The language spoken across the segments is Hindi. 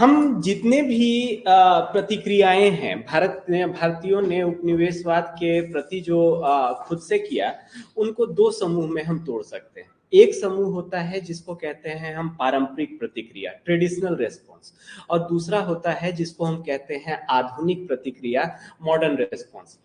हम जितने भी प्रतिक्रियाएं हैं भारतीयों ने उपनिवेशवाद के प्रति जो खुद से किया, उनको दो समूह में हम तोड़ सकते हैं। एक समूह होता है जिसको कहते हैं हम पारंपरिक प्रतिक्रिया, ट्रेडिशनल रेस्पॉन्स, और दूसरा होता है जिसको हम कहते हैं आधुनिक प्रतिक्रिया, मॉडर्न रेस्पॉन्स।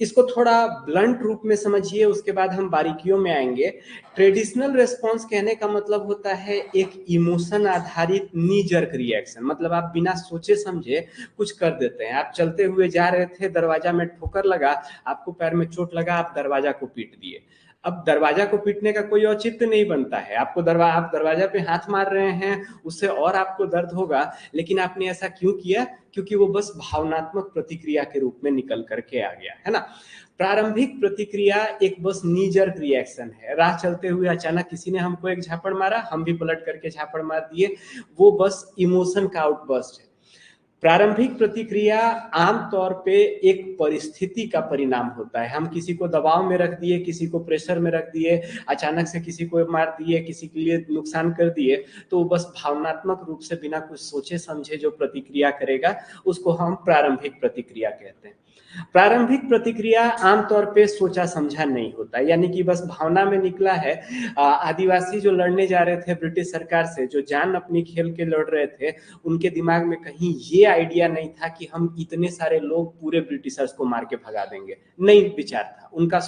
इसको थोड़ा ब्लंट रूप में समझिए, उसके बाद हम बारीकियों में आएंगे। ट्रेडिशनल रेस्पॉन्स कहने का मतलब होता है एक इमोशन आधारित नी जर्क रिएक्शन, मतलब आप बिना सोचे समझे कुछ कर देते हैं। आप चलते हुए जा रहे थे, दरवाजा में ठोकर लगा, आपको पैर में चोट लगा, आप दरवाजा को पीट दिए। अब दरवाजा को पीटने का कोई औचित्य नहीं बनता है, आप दरवाजा पे हाथ मार रहे हैं, उससे और आपको दर्द होगा, लेकिन आपने ऐसा क्यों किया? क्योंकि वो बस भावनात्मक प्रतिक्रिया के रूप में निकल करके आ गया, है ना। प्रारंभिक प्रतिक्रिया एक बस नी जर्क रिएक्शन है। राह चलते हुए अचानक किसी ने हमको एक झापड़ मारा, हम भी पलट करके झापड़ मार दिए, वो बस इमोशन का आउटबर्स्ट है। प्रारंभिक प्रतिक्रिया आमतौर पे एक परिस्थिति का परिणाम होता है। हम किसी को दबाव में रख दिए, किसी को प्रेशर में रख दिए, अचानक से किसी को मार दिए, किसी के लिए नुकसान कर दिए, तो बस भावनात्मक रूप से बिना कुछ सोचे समझे जो प्रतिक्रिया करेगा, उसको हम प्रारंभिक प्रतिक्रिया कहते हैं। प्रारंभिक प्रतिक्रिया आमतौर पे सोचा समझा नहीं होता, यानी कि बस भावना में निकला है। आदिवासी जो लड़ने जा रहे थे ब्रिटिश सरकार से, जो जान अपनी खेल के लड़ रहे थे, उनके दिमाग में कहीं ये आइडिया नहीं था कि हम इतने सारे लोग पूरे ब्रिटिशर्स को मार के भगा देंगे। नहीं विचार था उनका।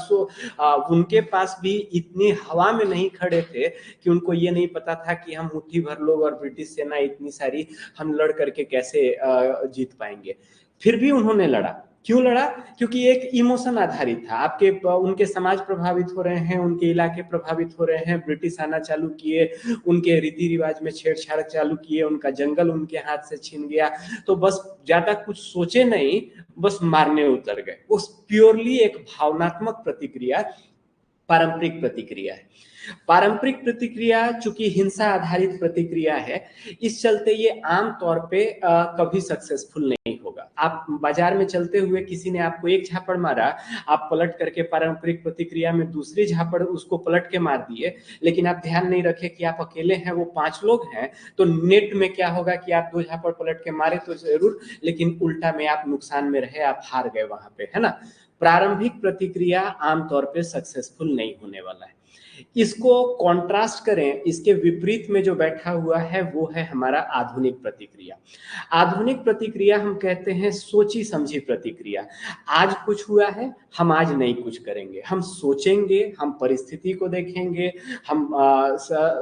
उनके पास भी इतनी हवा में नहीं खड़े थे कि उनको ये नहीं पता था कि हम मुट्ठी भर लोग और ब्रिटिश सेना इतनी सारी, हम लड़ करके कैसे जीत पाएंगे। फिर भी उन्होंने लड़ा। क्यों लड़ा? क्योंकि एक इमोशन आधारित था। उनके समाज प्रभावित हो रहे हैं, उनके इलाके प्रभावित हो रहे हैं, ब्रिटिश आना चालू किए, उनके रीति रिवाज में छेड़छाड़ चालू किए, उनका जंगल उनके हाथ से छीन गया, तो बस ज्यादा कुछ सोचे नहीं, बस मारने उतर गए। उस प्योरली एक भावनात्मक प्रतिक्रिया पारंपरिक प्रतिक्रिया है। पारंपरिक प्रतिक्रिया चूंकि हिंसा आधारित प्रतिक्रिया है, इस चलते ये आम तौर पे कभी सक्सेसफुल नहीं होगा। आप बाजार में चलते हुए किसी ने आपको एक झापड़ मारा, आप पलट करके पारंपरिक प्रतिक्रिया में दूसरी झापड़ उसको पलट के मार दिए, लेकिन आप ध्यान नहीं रखे कि आप अकेले हैं, वो 5 लोग हैं, तो नेट में क्या होगा कि आप 2 झापड़ पलट के मारे तो जरूर, लेकिन उल्टा में आप नुकसान में रहे, आप हार गए वहां पे, है ना। प्रारंभिक प्रतिक्रिया आमतौर पे सक्सेसफुल नहीं होने वाला है। इसको कॉन्ट्रास्ट करें, इसके विपरीत में जो बैठा हुआ है वो है हमारा आधुनिक प्रतिक्रिया। आधुनिक प्रतिक्रिया हम कहते हैं सोची समझी प्रतिक्रिया। आज कुछ हुआ है, हम आज नहीं कुछ करेंगे, हम सोचेंगे, हम परिस्थिति को देखेंगे, हम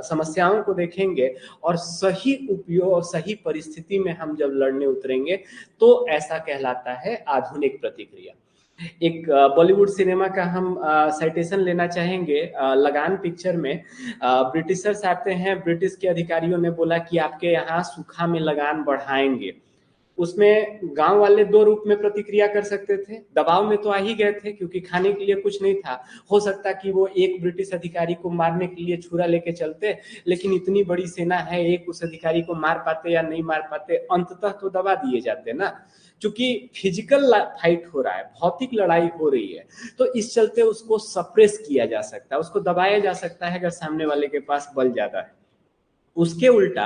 समस्याओं को देखेंगे, और सही उपयोग, सही परिस्थिति में हम जब लड़ने उतरेंगे तो ऐसा कहलाता है आधुनिक प्रतिक्रिया। एक बॉलीवुड सिनेमा का हम साइटेशन लेना चाहेंगे। लगान पिक्चर में ब्रिटिशर्स आते हैं, ब्रिटिश के अधिकारियों ने बोला कि आपके यहाँ सूखा में लगान बढ़ाएंगे। उसमें गांव वाले 2 रूप में प्रतिक्रिया कर सकते थे। दबाव में तो आ ही गए थे क्योंकि खाने के लिए कुछ नहीं था। हो सकता कि वो एक ब्रिटिश अधिकारी को मारने के लिए छुरा लेके चलते, लेकिन इतनी बड़ी सेना है, एक उस अधिकारी को मार पाते या नहीं मार पाते, अंततः तो दबा दिए जाते ना। चूंकि फिजिकल फाइट हो रहा है, भौतिक लड़ाई हो रही है, तो इस चलते उसको सप्रेस किया जा सकता है, उसको दबाया जा सकता है अगर सामने वाले के पास बल ज्यादा है। उसके उल्टा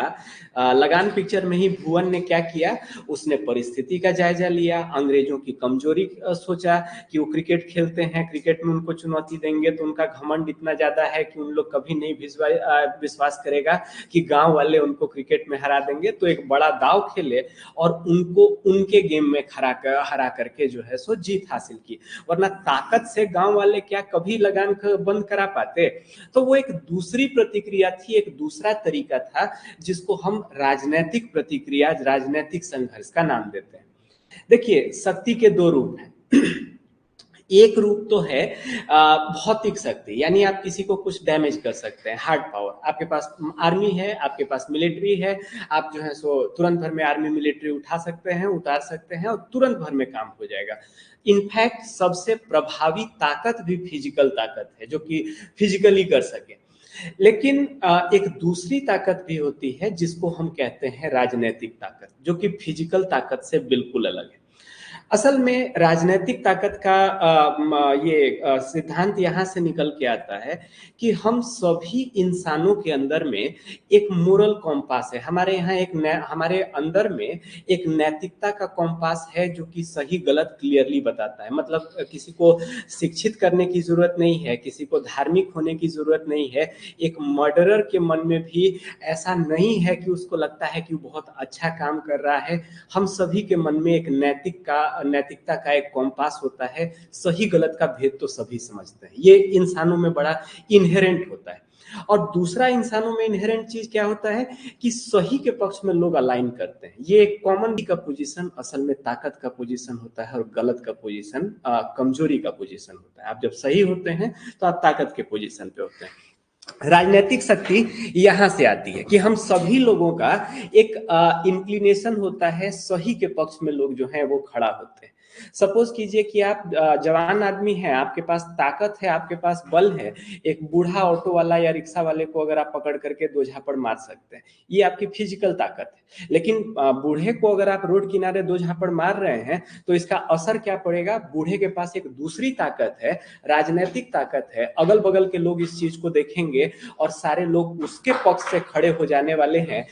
लगान पिक्चर में ही भुवन ने क्या किया, उसने परिस्थिति का जायजा लिया, अंग्रेजों की कमजोरी सोचा कि वो क्रिकेट खेलते हैं, क्रिकेट में उनको चुनौती देंगे तो उनका घमंड इतना ज्यादा है कि उन लोग कभी नहीं विश्वास करेगा कि गांव वाले उनको क्रिकेट में हरा देंगे, तो एक बड़ा दाव खेले और उनको उनके गेम में हरा करके जो है सो जीत हासिल की। वरना ताकत से गांव वाले क्या कभी लगान बंद करा पाते? तो वो एक दूसरी प्रतिक्रिया थी, एक दूसरा तरीका था, जिसको हम राजनीतिक प्रतिक्रिया, राजनीतिक संघर्ष का नाम देते हैं। देखिए, शक्ति के 2 रूप हैं। एक रूप तो है भौतिक शक्ति, यानी आप किसी को कुछ डैमेज कर सकते हैं, हार्ड पावर। आपके पास आर्मी है, आपके पास मिलिट्री है, आप जो है सो तुरंत भर में आर्मी मिलिट्री उठा सकते हैं, उतार सकते हैं, और तुरंत भर में काम हो जाएगा। इनफैक्ट सबसे प्रभावी ताकत भी फिजिकल ताकत है, जो कि फिजिकली कर सके। लेकिन एक दूसरी ताकत भी होती है जिसको हम कहते हैं राजनीतिक ताकत, जो कि फिजिकल ताकत से बिल्कुल अलग है। असल में राजनीतिक ताकत का ये सिद्धांत यहाँ से निकल के आता है कि हम सभी इंसानों के अंदर में एक मोरल कॉम्पास है। हमारे यहाँ हमारे अंदर में एक नैतिकता का कॉम्पास है जो कि सही गलत क्लियरली बताता है। मतलब किसी को शिक्षित करने की जरूरत नहीं है, किसी को धार्मिक होने की जरूरत नहीं है। एक मर्डरर के मन में भी ऐसा नहीं है कि उसको लगता है कि वो बहुत अच्छा काम कर रहा है। हम सभी के मन में एक नैतिकता का एक कॉम्पास होता है। सही गलत का भेद तो सभी समझते हैं, ये इंसानों में बड़ा इनहेरेंट होता है। और दूसरा इंसानों में इनहेरेंट चीज क्या होता है कि सही के पक्ष में लोग अलाइन करते हैं। ये एक कॉमन का पोजीशन असल में ताकत का पोजीशन होता है, और गलत का पोजीशन कमजोरी का पोजीशन होता है। आप जब सही होते हैं तो आप ताकत के पोजीशन पे होते हैं। राजनीतिक शक्ति यहां से आती है कि हम सभी लोगों का एक इंक्लिनेशन होता है, सही के पक्ष में लोग जो हैं वो खड़ा होते हैं। सपोज कीजिए कि आप जवान आदमी हैं, आपके पास ताकत है, आपके पास बल है। एक बूढ़ा ऑटो वाला या रिक्शा वाले को अगर आप पकड़ करके दो झापड़ मार सकते हैं, ये आपकी फिजिकल ताकत है। लेकिन बूढ़े को अगर आप रोड किनारे दो झापड़ मार रहे हैं तो इसका असर क्या पड़ेगा? बूढ़े के पास एक दूसरी ताकत है, राजनीतिक ताकत है। अगल बगल के लोग इस चीज को देखेंगे और सारे लोग उसके पक्ष से खड़े हो जाने वाले हैं।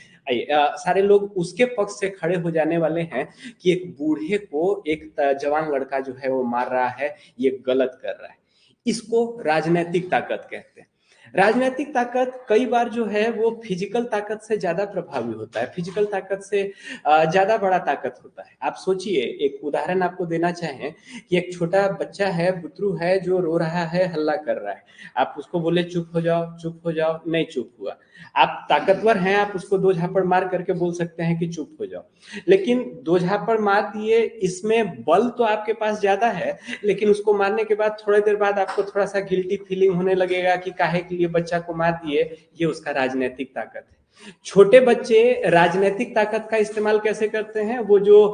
सारे लोग उसके पक्ष से खड़े हो जाने वाले हैं कि एक बूढ़े को एक जवान लड़का जो है वो मार रहा है, ये गलत कर रहा है। इसको राजनीतिक ताकत कहते हैं। राजनीतिक ताकत कई बार जो है वो फिजिकल ताकत से ज्यादा प्रभावी होता है, फिजिकल ताकत से ज्यादा बड़ा ताकत होता है। आप सोचिए, एक उदाहरण आपको देना चाहें कि एक छोटा बच्चा है, बुतरू है, जो रो रहा है, हल्ला कर रहा है। आप उसको बोले चुप हो जाओ, चुप हो जाओ, नहीं चुप हुआ। आप ताकतवर हैं, आप उसको दो झापड़ मार करके बोल सकते हैं कि चुप हो जाओ। लेकिन दो झापड़ मार दिए, इसमें बल तो आपके पास ज्यादा है, लेकिन उसको मारने के बाद थोड़ी देर बाद आपको थोड़ा सा गिल्टी फीलिंग होने लगेगा कि काहे के लिए बच्चा को मार दिए। ये उसका राजनीतिक ताकत है। छोटे बच्चे राजनीतिक ताकत का इस्तेमाल कैसे करते हैं? वो जो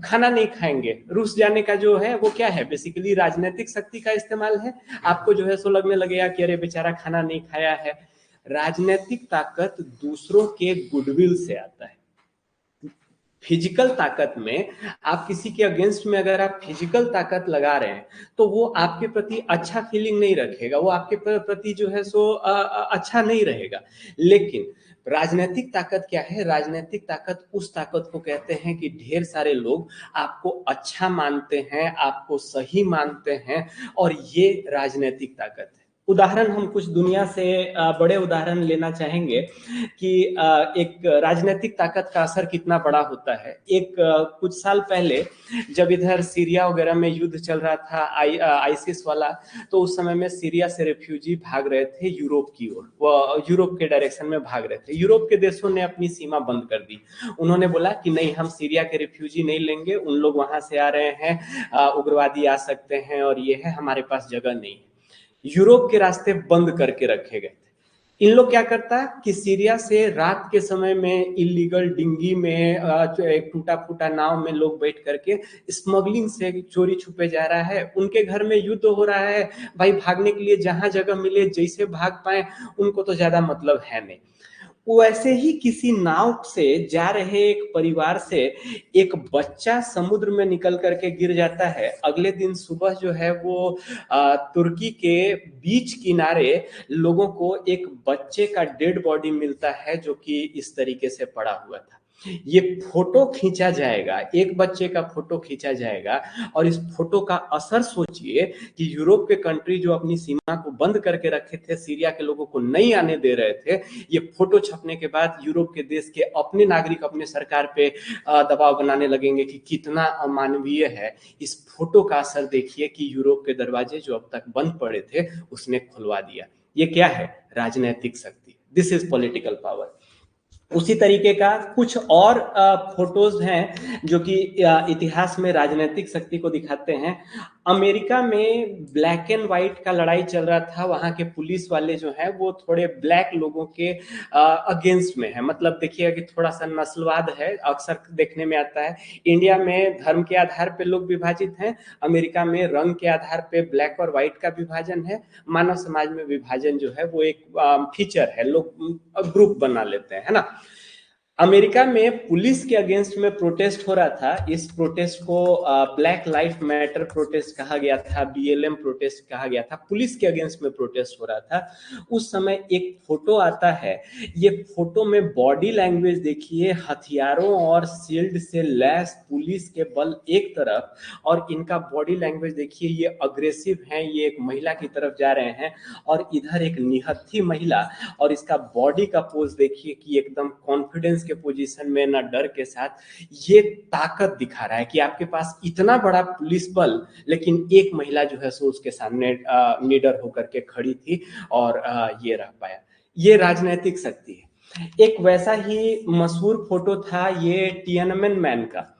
खाना नहीं खाएंगे, रूस जाने का जो है वो क्या है? बेसिकली राजनीतिक शक्ति का इस्तेमाल है। आपको जो है सो लगने लगेगा कि अरे बेचारा खाना नहीं खाया है। राजनीतिक ताकत दूसरों के गुडविल से आता है। फिजिकल ताकत में आप किसी के अगेंस्ट में अगर आप फिजिकल ताकत लगा रहे हैं तो वो आपके प्रति अच्छा फीलिंग नहीं रखेगा, वो आपके प्रति जो है सो अच्छा नहीं रहेगा। लेकिन राजनीतिक ताकत क्या है? राजनीतिक ताकत उस ताकत को कहते हैं कि ढेर सारे लोग आपको अच्छा मानते हैं, आपको सही मानते हैं, और ये राजनीतिक ताकत है। उदाहरण हम कुछ दुनिया से बड़े उदाहरण लेना चाहेंगे कि एक राजनीतिक ताकत का असर कितना बड़ा होता है। एक कुछ साल पहले जब इधर सीरिया वगैरह में युद्ध चल रहा था, आईसिस वाला, तो उस समय में सीरिया से रेफ्यूजी भाग रहे थे यूरोप की ओर, वो यूरोप के डायरेक्शन में भाग रहे थे। यूरोप के देशों ने अपनी सीमा बंद कर दी। उन्होंने बोला कि नहीं, हम सीरिया के रेफ्यूजी नहीं लेंगे, उन लोग वहां से आ रहे हैं, उग्रवादी आ सकते हैं, और ये है, हमारे पास जगह नहीं है। यूरोप के रास्ते बंद करके रखे गए थे। इन लोग क्या करता कि सीरिया से रात के समय में इलीगल डिंगी में एक टूटा फूटा नाव में लोग बैठ करके स्मगलिंग से चोरी छुपे जा रहा है। उनके घर में युद्ध हो रहा है, भाई भागने के लिए जहां जगह मिले जैसे भाग पाए, उनको तो ज्यादा मतलब है नहीं। वैसे ही किसी नाव से जा रहे एक परिवार से एक बच्चा समुद्र में निकल करके गिर जाता है। अगले दिन सुबह जो है वो तुर्की के बीच किनारे लोगों को एक बच्चे का डेड बॉडी मिलता है जो कि इस तरीके से पड़ा हुआ था। ये फोटो खींचा जाएगा, एक बच्चे का फोटो खींचा जाएगा, और इस फोटो का असर सोचिए कि यूरोप के कंट्री जो अपनी सीमा को बंद करके रखे थे, सीरिया के लोगों को नहीं आने दे रहे थे, ये फोटो छपने के बाद यूरोप के देश के अपने नागरिक अपने सरकार पे दबाव बनाने लगेंगे कि कितना अमानवीय है। इस फोटो का असर देखिए कि यूरोप के दरवाजे जो अब तक बंद पड़े थे उसने खुलवा दिया। ये क्या है? राजनीतिक शक्ति। This is political power. उसी तरीके का कुछ और फोटोज हैं जो कि इतिहास में राजनीतिक शक्ति को दिखाते हैं। अमेरिका में ब्लैक एंड व्हाइट का लड़ाई चल रहा था, वहां के पुलिस वाले जो हैं वो थोड़े ब्लैक लोगों के अगेंस्ट में है। मतलब देखिए कि थोड़ा सा नस्लवाद है, अक्सर देखने में आता है। इंडिया में धर्म के आधार पे लोग विभाजित हैं, अमेरिका में रंग के आधार पे ब्लैक और व्हाइट का विभाजन है। मानव समाज में विभाजन जो है वो एक फीचर है, लोग ग्रुप बना लेते हैं, है ना। अमेरिका में पुलिस के अगेंस्ट में प्रोटेस्ट हो रहा था। इस प्रोटेस्ट को ब्लैक लाइफ मैटर प्रोटेस्ट कहा गया था, BLM प्रोटेस्ट कहा गया था। पुलिस के अगेंस्ट में प्रोटेस्ट हो रहा था। उस समय एक फोटो आता है, ये फोटो में बॉडी लैंग्वेज देखिए, हथियारों और शील्ड से लैस पुलिस के बल एक तरफ, और इनका बॉडी लैंग्वेज देखिए, ये अग्रेसिव हैं, ये एक महिला की तरफ जा रहे हैं, और इधर एक निहत्थी महिला, और इसका बॉडी का पोज देखिए कि एकदम कॉन्फिडेंस के पोजीशन में, ना डर के साथ। ये ताकत दिखा रहा है कि आपके पास इतना बड़ा पुलिस बल, लेकिन एक महिला जो है सो उसके सामने निडर होकर के खड़ी थी, और ये रह पाया। ये राजनीतिक शक्ति है। एक वैसा ही मशहूर फोटो था ये टियानमेन मैन का।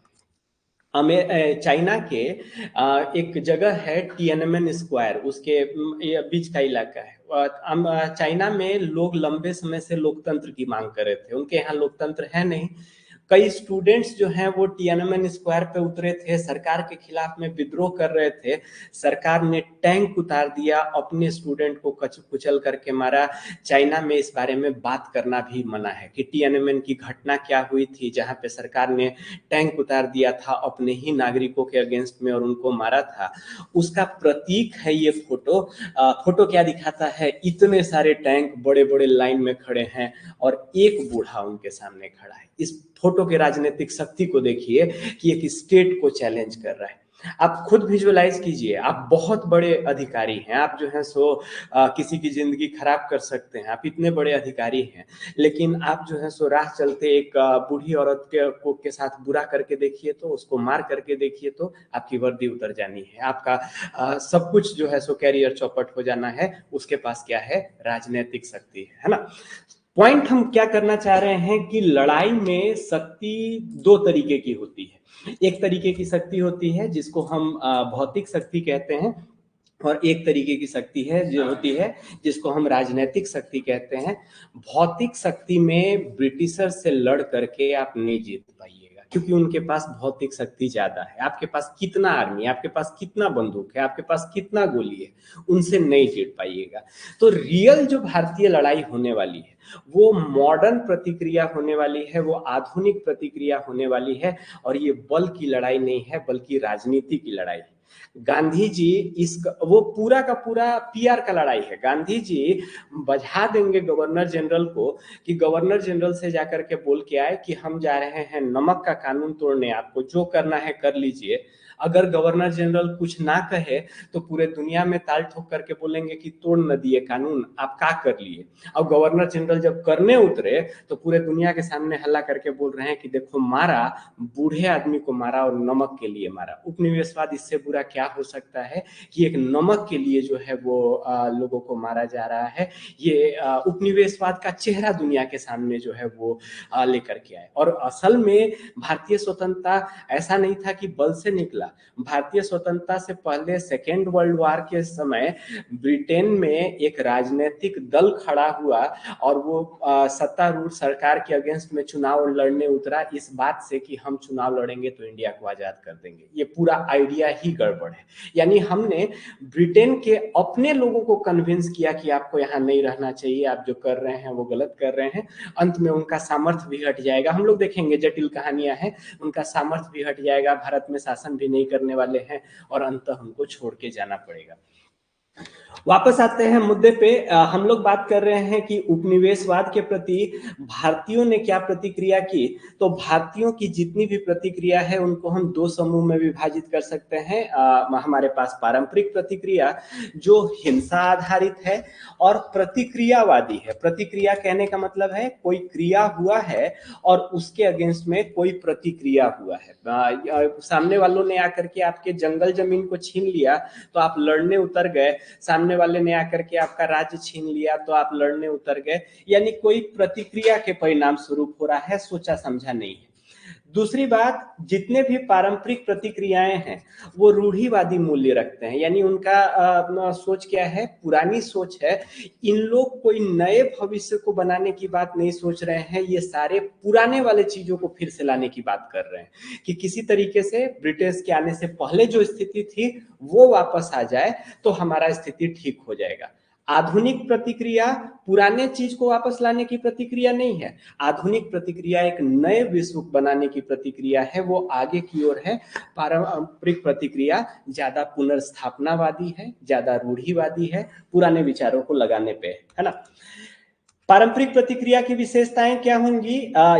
चाइना के एक जगह है टियानमेन स्क्वायर, उसके बीच का इलाका है। चाइना में लोग लंबे समय से लोकतंत्र की मांग कर रहे थे, उनके यहाँ लोकतंत्र है नहीं। कई स्टूडेंट्स जो हैं वो टियानमेन स्क्वायर पे उतरे थे, सरकार के खिलाफ में विद्रोह कर रहे थे। सरकार ने टैंक उतार दिया, अपने स्टूडेंट को कुचल करके मारा। चाइना में इस बारे में बात करना भी मना है कि टियानमेन की घटना क्या हुई थी, जहां पे सरकार ने टैंक उतार दिया था अपने ही नागरिकों के अगेंस्ट में और उनको मारा था। उसका प्रतीक है ये फोटो। फोटो क्या दिखाता है, इतने सारे टैंक बड़े बड़े लाइन में खड़े हैं और एक बूढ़ा उनके सामने खड़ा है। इस फोटो के राजनीतिक शक्ति को देखिए कि एक स्टेट को चैलेंज कर रहा है। आप खुद विजुअलाइज कीजिए, आप बहुत बड़े अधिकारी हैं, आप जो हैं सो किसी की जिंदगी खराब कर सकते हैं, आप इतने बड़े अधिकारी हैं, लेकिन आप जो है सो राह चलते एक बूढ़ी औरत के साथ बुरा करके देखिए तो, उसको मार करके देखिए तो आपकी वर्दी उतर जानी है, आपका सब कुछ जो है सो कैरियर चौपट हो जाना है। उसके पास क्या है, राजनीतिक शक्ति है ना। पॉइंट हम क्या करना चाह रहे हैं कि लड़ाई में शक्ति दो तरीके की होती है। एक तरीके की शक्ति होती है जिसको हम भौतिक शक्ति कहते हैं, और एक तरीके की शक्ति है जो होती है जिसको हम राजनीतिक शक्ति कहते हैं। भौतिक शक्ति में ब्रिटिशर से लड़ करके आप नहीं जीत पाइएगा, क्योंकि उनके पास भौतिक शक्ति ज्यादा है। आपके पास कितना आर्मी, आपके पास कितना बंदूक है, आपके पास कितना गोली है, उनसे नहीं जीत पाइएगा। तो रियल जो भारतीय लड़ाई होने वाली है वो मॉडर्न प्रतिक्रिया होने वाली है, वो आधुनिक प्रतिक्रिया होने वाली है, और ये बल की लड़ाई नहीं है बल्कि राजनीति की लड़ाई है। गांधी जी इस वो पूरा का पूरा PR का लड़ाई है। गांधी जी बजा देंगे गवर्नर जनरल को कि गवर्नर जनरल से जाकर के बोल के आए कि हम जा रहे हैं नमक का कानून तोड़ने, आपको जो करना है कर लीजिए। अगर गवर्नर जनरल कुछ ना कहे तो पूरे दुनिया में ताल ठोक करके बोलेंगे कि तोड़ न दिए कानून, आप क्या कर लिए। और गवर्नर जनरल जब करने उतरे तो पूरे दुनिया के सामने हल्ला करके बोल रहे हैं कि देखो मारा, बूढ़े आदमी को मारा और नमक के लिए मारा। उपनिवेशवाद इससे बुरा क्या हो सकता है कि एक नमक के लिए जो है वो लोगों को मारा जा रहा है। ये उपनिवेशवाद का चेहरा दुनिया के सामने जो है वो लेकर के आए। और असल में भारतीय स्वतंत्रता ऐसा नहीं था कि बल से निकला। भारतीय स्वतंत्रता से पहले सेकेंड वर्ल्ड वॉर के समय ब्रिटेन में एक राजनीतिक दल खड़ा हुआ और वो सत्तारूढ़ सरकार के अगेंस्ट में चुनाव लड़ने उतरा इस बात से कि हम चुनाव लड़ेंगे तो इंडिया को आजाद कर देंगे। ये पूरा आइडिया ही गड़बड़ है। यानी हमने ब्रिटेन के अपने लोगों को कन्विंस किया कि आपको यहाँ नहीं रहना चाहिए, आप जो कर रहे हैं वो गलत कर रहे हैं। अंत में उनका सामर्थ्य भी हट जाएगा। हम लोग देखेंगे जटिल कहानियां हैं, उनका सामर्थ्य भी हट जाएगा, भारत में शासन भी नहीं करने वाले हैं और अंततः हमको छोड़ के जाना पड़ेगा। वापस आते हैं मुद्दे पे। हम लोग बात कर रहे हैं कि उपनिवेशवाद के प्रति भारतीयों ने क्या प्रतिक्रिया की। तो भारतीयों की जितनी भी प्रतिक्रिया है उनको हम दो समूह में विभाजित कर सकते हैं। हमारे पास पारंपरिक प्रतिक्रिया जो हिंसा आधारित है, और प्रतिक्रियावादी है। प्रतिक्रिया कहने का मतलब है कोई क्रिया हुआ है और उसके अगेंस्ट में कोई प्रतिक्रिया हुआ है। सामने वालों ने आकर के आपके जंगल जमीन को छीन लिया तो आप लड़ने उतर गए, सामने वाले ने आकर के आपका राज्य छीन लिया तो आप लड़ने उतर गए। यानी कोई प्रतिक्रिया के परिणाम स्वरूप हो रहा है, सोचा समझा नहीं है। दूसरी बात, जितने भी पारंपरिक प्रतिक्रियाएं हैं वो रूढ़िवादी मूल्य रखते हैं। यानी उनका सोच क्या है, पुरानी सोच है। इन लोग कोई नए भविष्य को बनाने की बात नहीं सोच रहे हैं, ये सारे पुराने वाले चीजों को फिर से लाने की बात कर रहे हैं कि किसी तरीके से ब्रिटिश के आने से पहले जो स्थिति थी वो वापस आ जाए तो हमारा स्थिति ठीक हो जाएगा। आधुनिक प्रतिक्रिया पुराने चीज को वापस लाने की प्रतिक्रिया नहीं है। आधुनिक प्रतिक्रिया एक नए विश्व बनाने की प्रतिक्रिया है, वो आगे की ओर है। पारंपरिक प्रतिक्रिया ज्यादा पुनर्स्थापनावादी है, ज्यादा रूढ़िवादी है, पुराने विचारों को लगाने पे है ना। पारंपरिक प्रतिक्रिया की विशेषताएं क्या होंगी?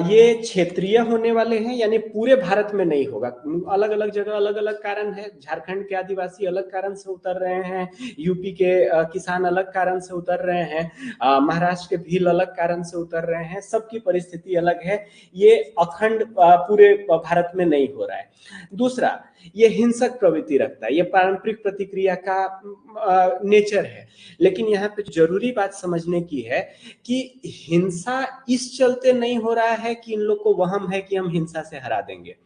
ये क्षेत्रीय होने वाले हैं, यानी पूरे भारत में नहीं होगा। अलग अलग जगह अलग अलग कारण है। झारखंड के आदिवासी अलग कारण से उतर रहे हैं, यूपी के किसान अलग कारण से उतर रहे हैं, महाराष्ट्र के भील अलग कारण से उतर रहे हैं। सबकी परिस्थिति अलग है। ये अखंड पूरे भारत में नहीं हो रहा है। दूसरा, ये हिंसक प्रवृत्ति रखता है। ये पारंपरिक प्रतिक्रिया का नेचर है। लेकिन यहाँ पे जरूरी बात समझने की है कि हिंसा इस चलते नहीं हो रहा है कि इन लोग को वहम है कि हम हिंसा से हरा देंगे।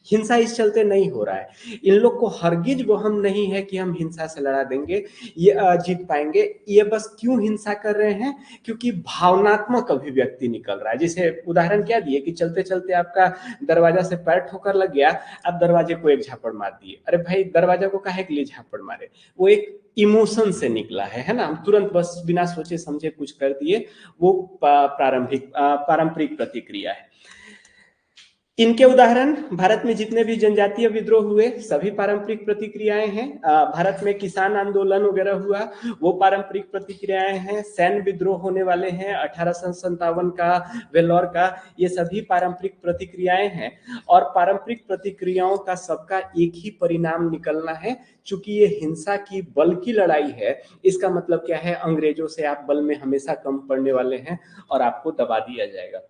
हिंसा इस चलते नहीं हो रहा है। इन लोग को हरगिज वहम नहीं है कि हम हिंसा से लड़ा देंगे, ये जीत पाएंगे। ये बस क्यों हिंसा कर रहे हैं? क्योंकि भावनात्मक अभिव्यक्ति निकल रहा है। जैसे उदाहरण क्या दिए कि चलते चलते आपका दरवाजा से पैर ठोकर लग गया, आप दरवाजे को एक झापड़ मार दिए। अरे भाई, दरवाजा को काहे के लिए झापड़ मारे? वो एक इमोशन से निकला है ना। हम तुरंत बस बिना सोचे समझे कुछ कर दिए। वो पारंपरिक प्रतिक्रिया है। इनके उदाहरण भारत में जितने भी जनजातीय विद्रोह हुए सभी पारंपरिक प्रतिक्रियाएं हैं। भारत में किसान आंदोलन वगैरह हुआ, वो पारंपरिक प्रतिक्रियाएं हैं। सैन्य विद्रोह होने वाले हैं 1857 का, वेल्लोर का, ये सभी पारंपरिक प्रतिक्रियाएं हैं। और पारंपरिक प्रतिक्रियाओं का सबका एक ही परिणाम निकलना है। चूंकि ये हिंसा की बल की लड़ाई है, इसका मतलब क्या है? अंग्रेजों से आप बल में हमेशा कम पड़ने वाले हैं और आपको दबा दिया जाएगा।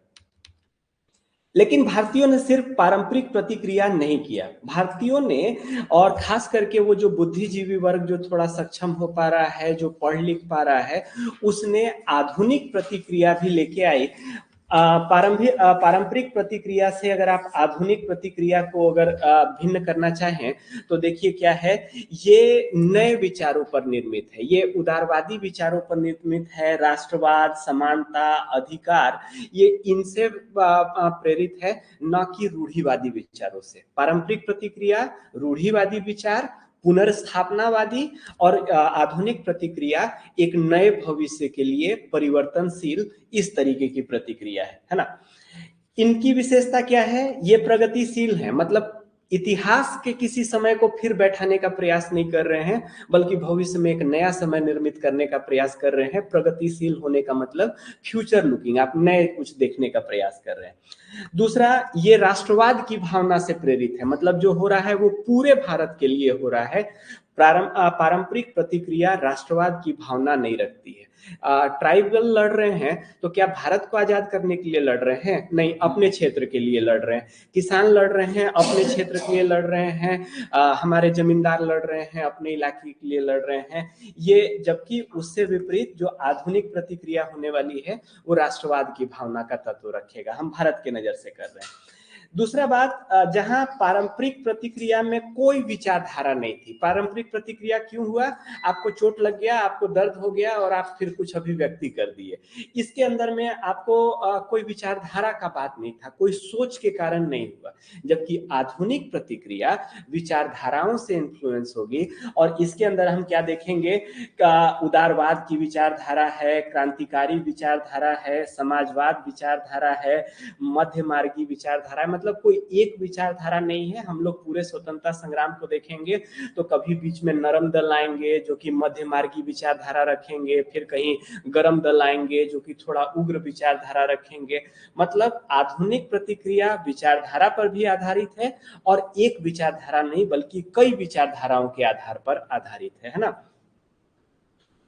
लेकिन भारतीयों ने सिर्फ पारंपरिक प्रतिक्रिया नहीं किया। भारतीयों ने, और खास करके वो जो बुद्धिजीवी वर्ग जो थोड़ा सक्षम हो पा रहा है, जो पढ़ लिख पा रहा है, उसने आधुनिक प्रतिक्रिया भी लेके आई। पारंपरिक प्रतिक्रिया से अगर आप आधुनिक प्रतिक्रिया को अगर भिन्न करना चाहें तो देखिए क्या है, ये नए विचारों पर निर्मित है। ये उदारवादी विचारों पर निर्मित है। राष्ट्रवाद, समानता, अधिकार, ये इनसे प्रेरित है, न कि रूढ़िवादी विचारों से। पारंपरिक प्रतिक्रिया रूढ़िवादी विचार, पुनर्स्थापनावादी, और आधुनिक प्रतिक्रिया एक नए भविष्य के लिए परिवर्तनशील, इस तरीके की प्रतिक्रिया है ना। इनकी विशेषता क्या है? ये प्रगतिशील है, मतलब इतिहास के किसी समय को फिर बैठाने का प्रयास नहीं कर रहे हैं, बल्कि भविष्य में एक नया समय निर्मित करने का प्रयास कर रहे हैं। प्रगतिशील होने का मतलब फ्यूचर लुकिंग, आप नए कुछ देखने का प्रयास कर रहे हैं। दूसरा, ये राष्ट्रवाद की भावना से प्रेरित है, मतलब जो हो रहा है वो पूरे भारत के लिए हो रहा है। पारंपरिक प्रतिक्रिया राष्ट्रवाद की भावना नहीं रखती है। ट्राइबल लड़ रहे हैं तो क्या भारत को आजाद करने के लिए लड़ रहे हैं? नहीं, अपने क्षेत्र के लिए लड़ रहे हैं। किसान लड़ रहे हैं, अपने क्षेत्र के लिए लड़ रहे हैं। हमारे जमींदार लड़ रहे हैं, अपने इलाके के लिए लड़ रहे हैं। ये, जबकि उससे विपरीत जो आधुनिक प्रतिक्रिया होने वाली है वो राष्ट्रवाद की भावना का तत्व रखेगा। हम भारत के नजर से कर रहे हैं। दूसरा बात, जहां पारंपरिक प्रतिक्रिया में कोई विचारधारा नहीं थी। पारंपरिक प्रतिक्रिया क्यों हुआ? आपको चोट लग गया, आपको दर्द हो गया और आप फिर कुछ अभिव्यक्ति कर दिए। इसके अंदर में आपको कोई विचारधारा का बात नहीं था, कोई सोच के कारण नहीं हुआ। जबकि आधुनिक प्रतिक्रिया विचारधाराओं से इन्फ्लुएंस होगी, और इसके अंदर हम क्या देखेंगे? उदारवाद की विचारधारा है, क्रांतिकारी विचारधारा है, समाजवाद विचारधारा है, मध्य मार्गी विचारधारा है। मतलब कोई एक विचारधारा नहीं है। हम लोग पूरे स्वतंत्रता संग्राम को देखेंगे तो कभी बीच में नरम दल आएंगे जो कि मध्य मार्गी विचारधारा रखेंगे, फिर कहीं गरम दल आएंगे जो कि थोड़ा उग्र विचारधारा रखेंगे। मतलब आधुनिक प्रतिक्रिया विचारधारा पर भी आधारित है, और एक विचारधारा नहीं बल्कि कई विचारधाराओं के आधार पर आधारित है ना।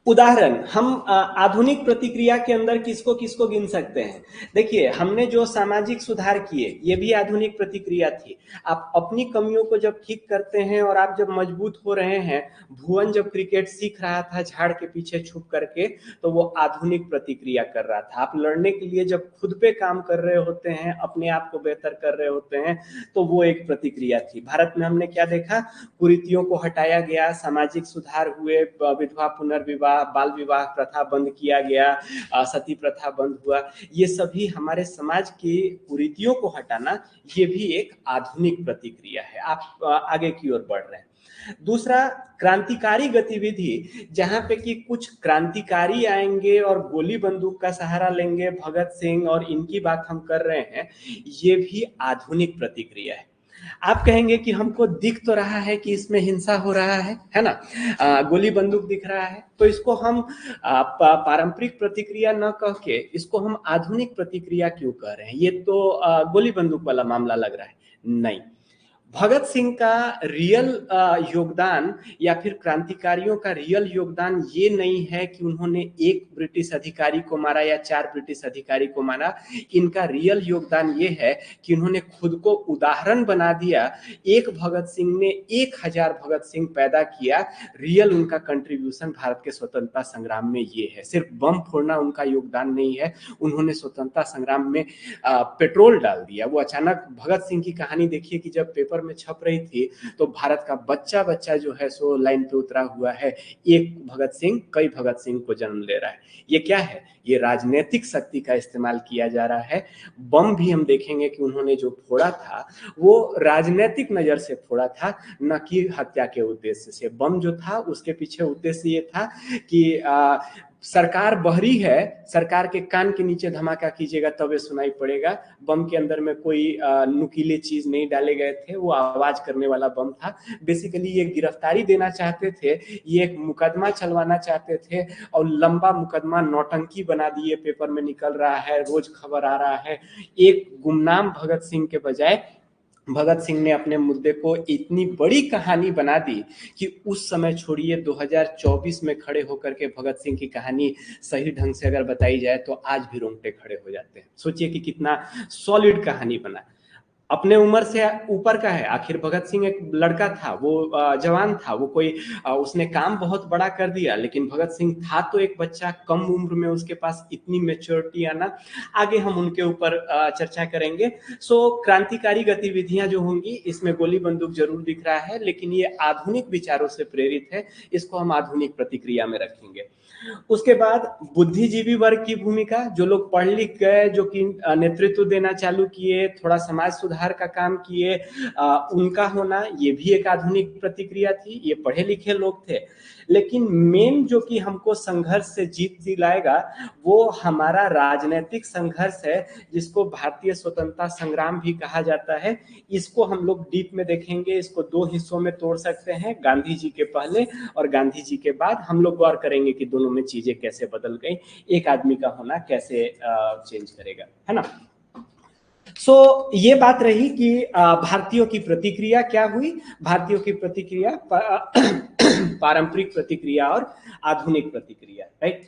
उदाहरण, हम आधुनिक प्रतिक्रिया के अंदर किसको किसको गिन सकते हैं? देखिए, हमने जो सामाजिक सुधार किए, ये भी आधुनिक प्रतिक्रिया थी। आप अपनी कमियों को जब ठीक करते हैं और आप जब मजबूत हो रहे हैं, भुवन जब क्रिकेट सीख रहा था झाड़ के पीछे छुप करके, तो वो आधुनिक प्रतिक्रिया कर रहा था। आप लड़ने के लिए जब खुद पे काम कर रहे होते हैं, अपने आप को बेहतर कर रहे होते हैं, तो वो एक प्रतिक्रिया थी। भारत में हमने क्या देखा? कुरीतियों को हटाया गया, सामाजिक सुधार हुए, विधवा पुनर्विवाह, बाल विवाह प्रथा बंद किया गया, सती प्रथा बंद हुआ, ये सभी हमारे समाज की कुरीतियों को हटाना, ये भी एक आधुनिक प्रतिक्रिया है। आप आगे की ओर बढ़ रहे हैं। दूसरा, क्रांतिकारी गतिविधि, जहां पे कि कुछ क्रांतिकारी आएंगे और गोली बंदूक का सहारा लेंगे, भगत सिंह और इनकी बात हम कर रहे हैं, ये भी आधुनिक प्रतिक्रिया है। आप कहेंगे कि हमको दिख तो रहा है कि इसमें हिंसा हो रहा है ना, गोली बंदूक दिख रहा है, तो इसको हम पारंपरिक प्रतिक्रिया न कह के इसको हम आधुनिक प्रतिक्रिया क्यों कह रहे हैं? ये तो गोली बंदूक वाला मामला लग रहा है। नहीं, भगत सिंह का रियल योगदान या फिर क्रांतिकारियों का रियल योगदान ये नहीं है कि उन्होंने एक ब्रिटिश अधिकारी को मारा या 4 ब्रिटिश अधिकारी को मारा। इनका रियल योगदान ये है कि उन्होंने खुद को उदाहरण बना दिया। एक भगत सिंह ने 1000 भगत सिंह पैदा किया। रियल उनका कंट्रीब्यूशन भारत के स्वतंत्रता संग्राम में ये है। सिर्फ बम फोड़ना उनका योगदान नहीं है, उन्होंने स्वतंत्रता संग्राम में पेट्रोल डाल दिया। वो अचानक भगत सिंह की कहानी देखिए कि जब पेपर में छप रही थी तो भारत का बच्चा बच्चा जो है सो लाइन पे उतरा हुआ है। एक भगत सिंह कई भगत सिंह को जन्म ले रहा है। ये क्या है? ये राजनीतिक शक्ति का इस्तेमाल किया जा रहा है। बम भी हम देखेंगे कि उन्होंने जो फोड़ा था वो राजनीतिक नजर से फोड़ा था, न कि हत्या के उद्देश्य से। बम जो था उसके पीछे उद्देश्य ये था कि सरकार बहरी है, सरकार के कान के नीचे धमाका कीजिएगा तब सुनाई पड़ेगा। बम के अंदर में कोई नुकीले चीज नहीं डाले गए थे, वो आवाज करने वाला बम था। बेसिकली ये गिरफ्तारी देना चाहते थे, ये एक मुकदमा चलवाना चाहते थे, और लंबा मुकदमा नौटंकी बना दिए। पेपर में निकल रहा है, रोज खबर आ रहा है। एक गुमनाम भगत सिंह के बजाय भगत सिंह ने अपने मुद्दे को इतनी बड़ी कहानी बना दी कि उस समय छोड़िए 2024 में खड़े होकर के भगत सिंह की कहानी सही ढंग से अगर बताई जाए तो आज भी रोंगटे खड़े हो जाते हैं। सोचिए कि कितना सॉलिड कहानी बना। अपने उम्र से ऊपर का है। आखिर भगत सिंह एक लड़का था, वो जवान था, वो कोई उसने काम बहुत बड़ा कर दिया, लेकिन भगत सिंह था तो एक बच्चा, कम उम्र में उसके पास इतनी मेच्योरिटी आना। आगे हम उनके ऊपर चर्चा करेंगे। सो क्रांतिकारी गतिविधियां जो होंगी इसमें गोली बंदूक जरूर दिख रहा है, लेकिन ये आधुनिक विचारों से प्रेरित है, इसको हम आधुनिक प्रतिक्रिया में रखेंगे। उसके बाद बुद्धिजीवी वर्ग की भूमिका, जो लोग पढ़ लिख गए, जो कि नेतृत्व देना चालू किए, थोड़ा समाज सुधार का काम किए, उनका होना, ये भी एक आधुनिक प्रतिक्रिया थी। ये पढ़े लिखे लोग थे। लेकिन मेन जो कि हमको संघर्ष से जीत दिलाएगा वो हमारा राजनीतिक संघर्ष है, जिसको भारतीय स्वतंत्रता संग्राम भी कहा जाता है। इसको हम लोग डीप में देखेंगे। इसको 2 हिस्सों में तोड़ सकते हैं, गांधी जी के पहले और गांधी जी के बाद। हम लोग गौर करेंगे कि दोनों में चीजें कैसे बदल गई, एक आदमी का होना कैसे चेंज करेगा, है ना। ये बात रही कि भारतीयों की प्रतिक्रिया क्या हुई। भारतीयों की प्रतिक्रिया पारंपरिक प्रतिक्रिया और आधुनिक प्रतिक्रिया, राइट।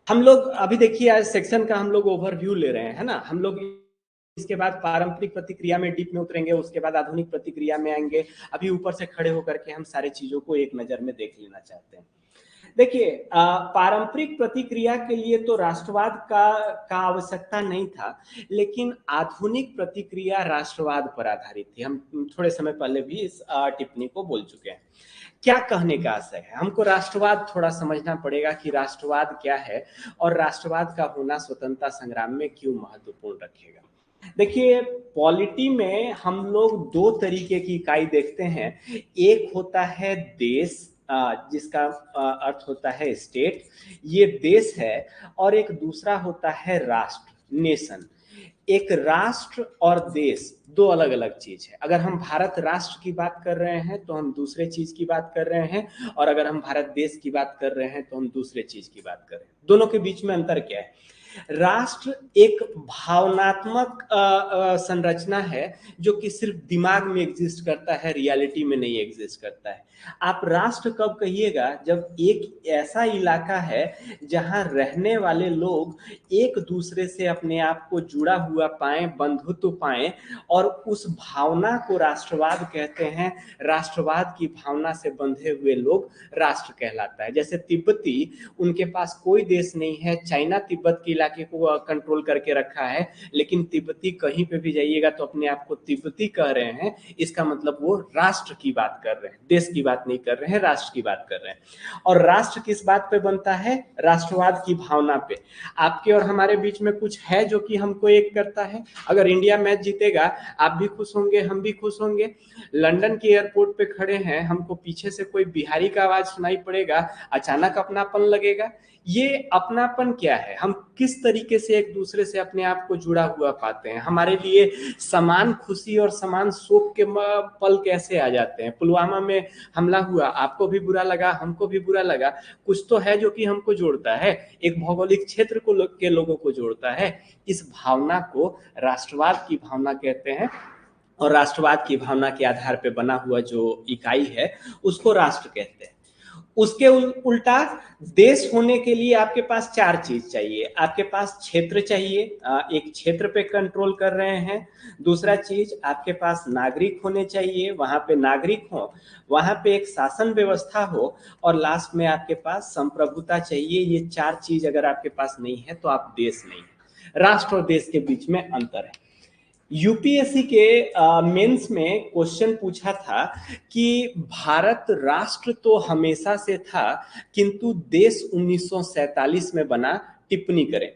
हम लोग अभी देखिए आज सेक्शन का हम लोग ओवरव्यू ले रहे हैं, है ना। हम लोग इसके बाद पारंपरिक प्रतिक्रिया में डीप में उतरेंगे, उसके बाद आधुनिक प्रतिक्रिया में आएंगे। अभी ऊपर से खड़े होकर के हम सारी चीजों को एक नजर में देख लेना चाहते हैं। देखिए, पारंपरिक प्रतिक्रिया के लिए तो राष्ट्रवाद का आवश्यकता नहीं था, लेकिन आधुनिक प्रतिक्रिया राष्ट्रवाद पर आधारित थी। हम थोड़े समय पहले भी इस टिप्पणी को बोल चुके हैं। क्या कहने का आशय है? हमको राष्ट्रवाद थोड़ा समझना पड़ेगा कि राष्ट्रवाद क्या है और राष्ट्रवाद का होना स्वतंत्रता संग्राम में क्यों महत्वपूर्ण रखेगा। देखिए, पॉलिटी में हम लोग 2 तरीके की इकाई देखते हैं। एक होता है देश, जिसका अर्थ होता है स्टेट, ये देश है, और एक दूसरा होता है राष्ट्र, नेशन। एक राष्ट्र और देश 2 अलग अलग चीज है। अगर हम भारत राष्ट्र की बात कर रहे हैं तो हम दूसरे चीज की बात कर रहे हैं, और अगर हम भारत देश की बात कर रहे हैं तो हम दूसरे चीज की बात कर रहे हैं। दोनों के बीच में अंतर क्या है? राष्ट्र एक भावनात्मक संरचना है जो कि सिर्फ दिमाग में एग्जिस्ट करता है, रियलिटी में नहीं एग्जिस्ट करता है। आप राष्ट्र कब कहिएगा? जब एक ऐसा इलाका है जहां रहने वाले लोग एक दूसरे से अपने आप को जुड़ा हुआ पाएं, बंधुत्व पाएं, और उस भावना को राष्ट्रवाद कहते हैं। राष्ट्रवाद की भावना से बंधे हुए लोग राष्ट्र कहलाता है। जैसे तिब्बती, उनके पास कोई देश नहीं है, चाइना तिब्बत के इलाके को कंट्रोल करके रखा है, लेकिन तिब्बती कहीं पे भी जाइएगा तो अपने आप को तिब्बती कह रहे हैं, इसका मतलब वो राष्ट्र की बात कर रहे हैं, देश की बात नहीं कर रहे हैं, राष्ट्र की बात कर रहे हैं। और राष्ट्र किस बात पे बनता है? राष्ट्रवाद की भावना पे। आपके और हमारे बीच में कुछ है जो कि हमको एक करता है। अगर इंडिया मैच जीतेगा, आप भी खुश होंगे, हम भी खुश होंगे। लंदन के एयरपोर्ट पे खड़े हैं, हमको पीछे से कोई बिहारी का आवाज सुनाई पड़ेगा, अचानक अपनापन लगेगा। ये अपनापन क्या है? हम किस तरीके से एक दूसरे से अपने आप को जुड़ा हुआ पाते हैं? हमारे लिए समान खुशी और समान शोक के पल कैसे आ जाते हैं? पुलवामा में हमला हुआ, आपको भी बुरा लगा, हमको भी बुरा लगा। कुछ तो है जो कि हमको जोड़ता है, एक भौगोलिक क्षेत्र के लोगों को जोड़ता है। इस भावना को राष्ट्रवाद की भावना कहते हैं, और राष्ट्रवाद की भावना के आधार पर बना हुआ जो इकाई है उसको राष्ट्र कहते हैं। उसके उल्टा देश होने के लिए आपके पास चार चीज चाहिए। आपके पास क्षेत्र चाहिए, एक क्षेत्र पे कंट्रोल कर रहे हैं। दूसरा चीज, आपके पास नागरिक होने चाहिए, वहां पे नागरिक हो, वहां पे एक शासन व्यवस्था हो, और लास्ट में आपके पास संप्रभुता चाहिए। ये चार चीज अगर आपके पास नहीं है तो आप देश नहीं है। राष्ट्र और देश के बीच में अंतर है। यूपीएससी के मेंस में क्वेश्चन पूछा था कि भारत राष्ट्र तो हमेशा से था, किंतु देश 1947 में बना, टिप्पणी करें।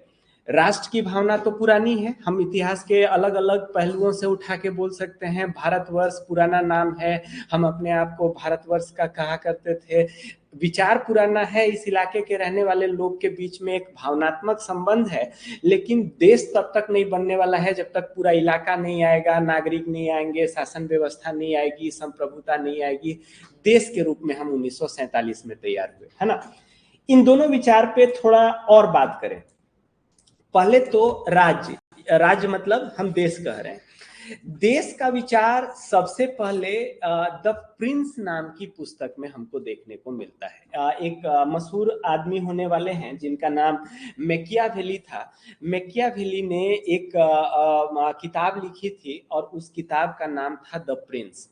राष्ट्र की भावना तो पुरानी है, हम इतिहास के अलग अलग पहलुओं से उठा के बोल सकते हैं। भारतवर्ष पुराना नाम है, हम अपने आप को भारतवर्ष का कहा करते थे। विचार पुराना है, इस इलाके के रहने वाले लोग के बीच में एक भावनात्मक संबंध है, लेकिन देश तब तक नहीं बनने वाला है जब तक पूरा इलाका नहीं आएगा, नागरिक नहीं आएंगे, शासन व्यवस्था नहीं आएगी, संप्रभुता नहीं आएगी। देश के रूप में हम 1947 में तैयार हुए, है ना। इन दोनों विचार पे थोड़ा और बात करें। पहले तो राज्य, राज्य मतलब हम देश कह रहे हैं। देश का विचार सबसे पहले द प्रिंस नाम की पुस्तक में हमको देखने को मिलता है। एक मशहूर आदमी होने वाले हैं जिनका नाम मैकियावेली था। मैकियावेली ने एक किताब लिखी थी और उस किताब का नाम था द प्रिंस।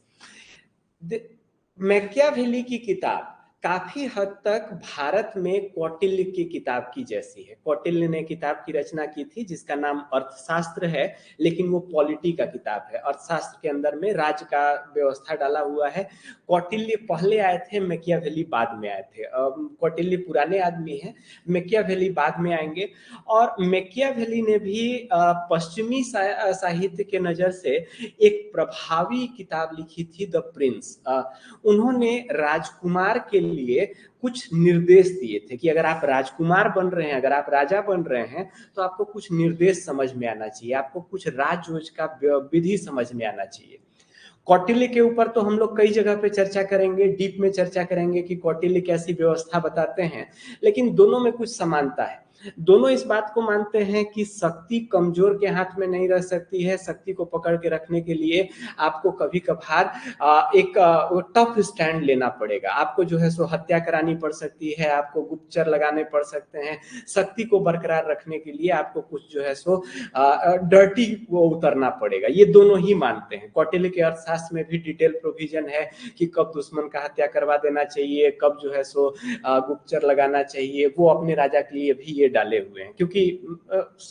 मैकियावेली की किताब काफी हद तक भारत में कौटिल्य की किताब की जैसी है। कौटिल्य ने किताब की रचना की थी जिसका नाम अर्थशास्त्र है, लेकिन वो पॉलिटी का किताब है। अर्थशास्त्र के अंदर में राज्य का व्यवस्था डाला हुआ है। कौटिल्य पहले आए थे, मैकियावेली बाद में आए थे। कौटिल्य पुराने आदमी हैं, मैकियावेली बाद में आएंगे। और मैकियावेली ने भी पश्चिमी साहित्य के नजर से एक प्रभावी किताब लिखी थी, द प्रिंस। उन्होंने राजकुमार के लिए कुछ निर्देश दिए थे कि अगर आप राजकुमार बन रहे हैं, अगर आप राजा बन रहे हैं, तो आपको कुछ निर्देश समझ में आना चाहिए, आपको कुछ राजयोज का विधि समझ में आना चाहिए। कौटिल्य के ऊपर तो हम लोग कई जगह पे चर्चा करेंगे, डीप में चर्चा करेंगे कि कौटिल्य कैसी व्यवस्था बताते हैं, लेकिन दोनों में कुछ समानता है। दोनों इस बात को मानते हैं कि शक्ति कमजोर के हाथ में नहीं रह सकती है। शक्ति को पकड़ के रखने के लिए आपको कभी कभार एक टफ स्टैंड लेना पड़ेगा। आपको जो है सो हत्या करानी पड़ सकती है, आपको गुप्तचर लगाने पड़ सकते हैं। शक्ति को बरकरार रखने के लिए आपको कुछ जो है सो डर्टी वो उतरना पड़ेगा। ये दोनों ही मानते हैं। कौटिल्य के अर्थशास्त्र में भी डिटेल प्रोविजन है कि कब दुश्मन का हत्या करवा देना चाहिए, कब जो है सो गुप्तचर लगाना चाहिए। वो अपने राजा के लिए भी ये डाले हुए हैं, क्योंकि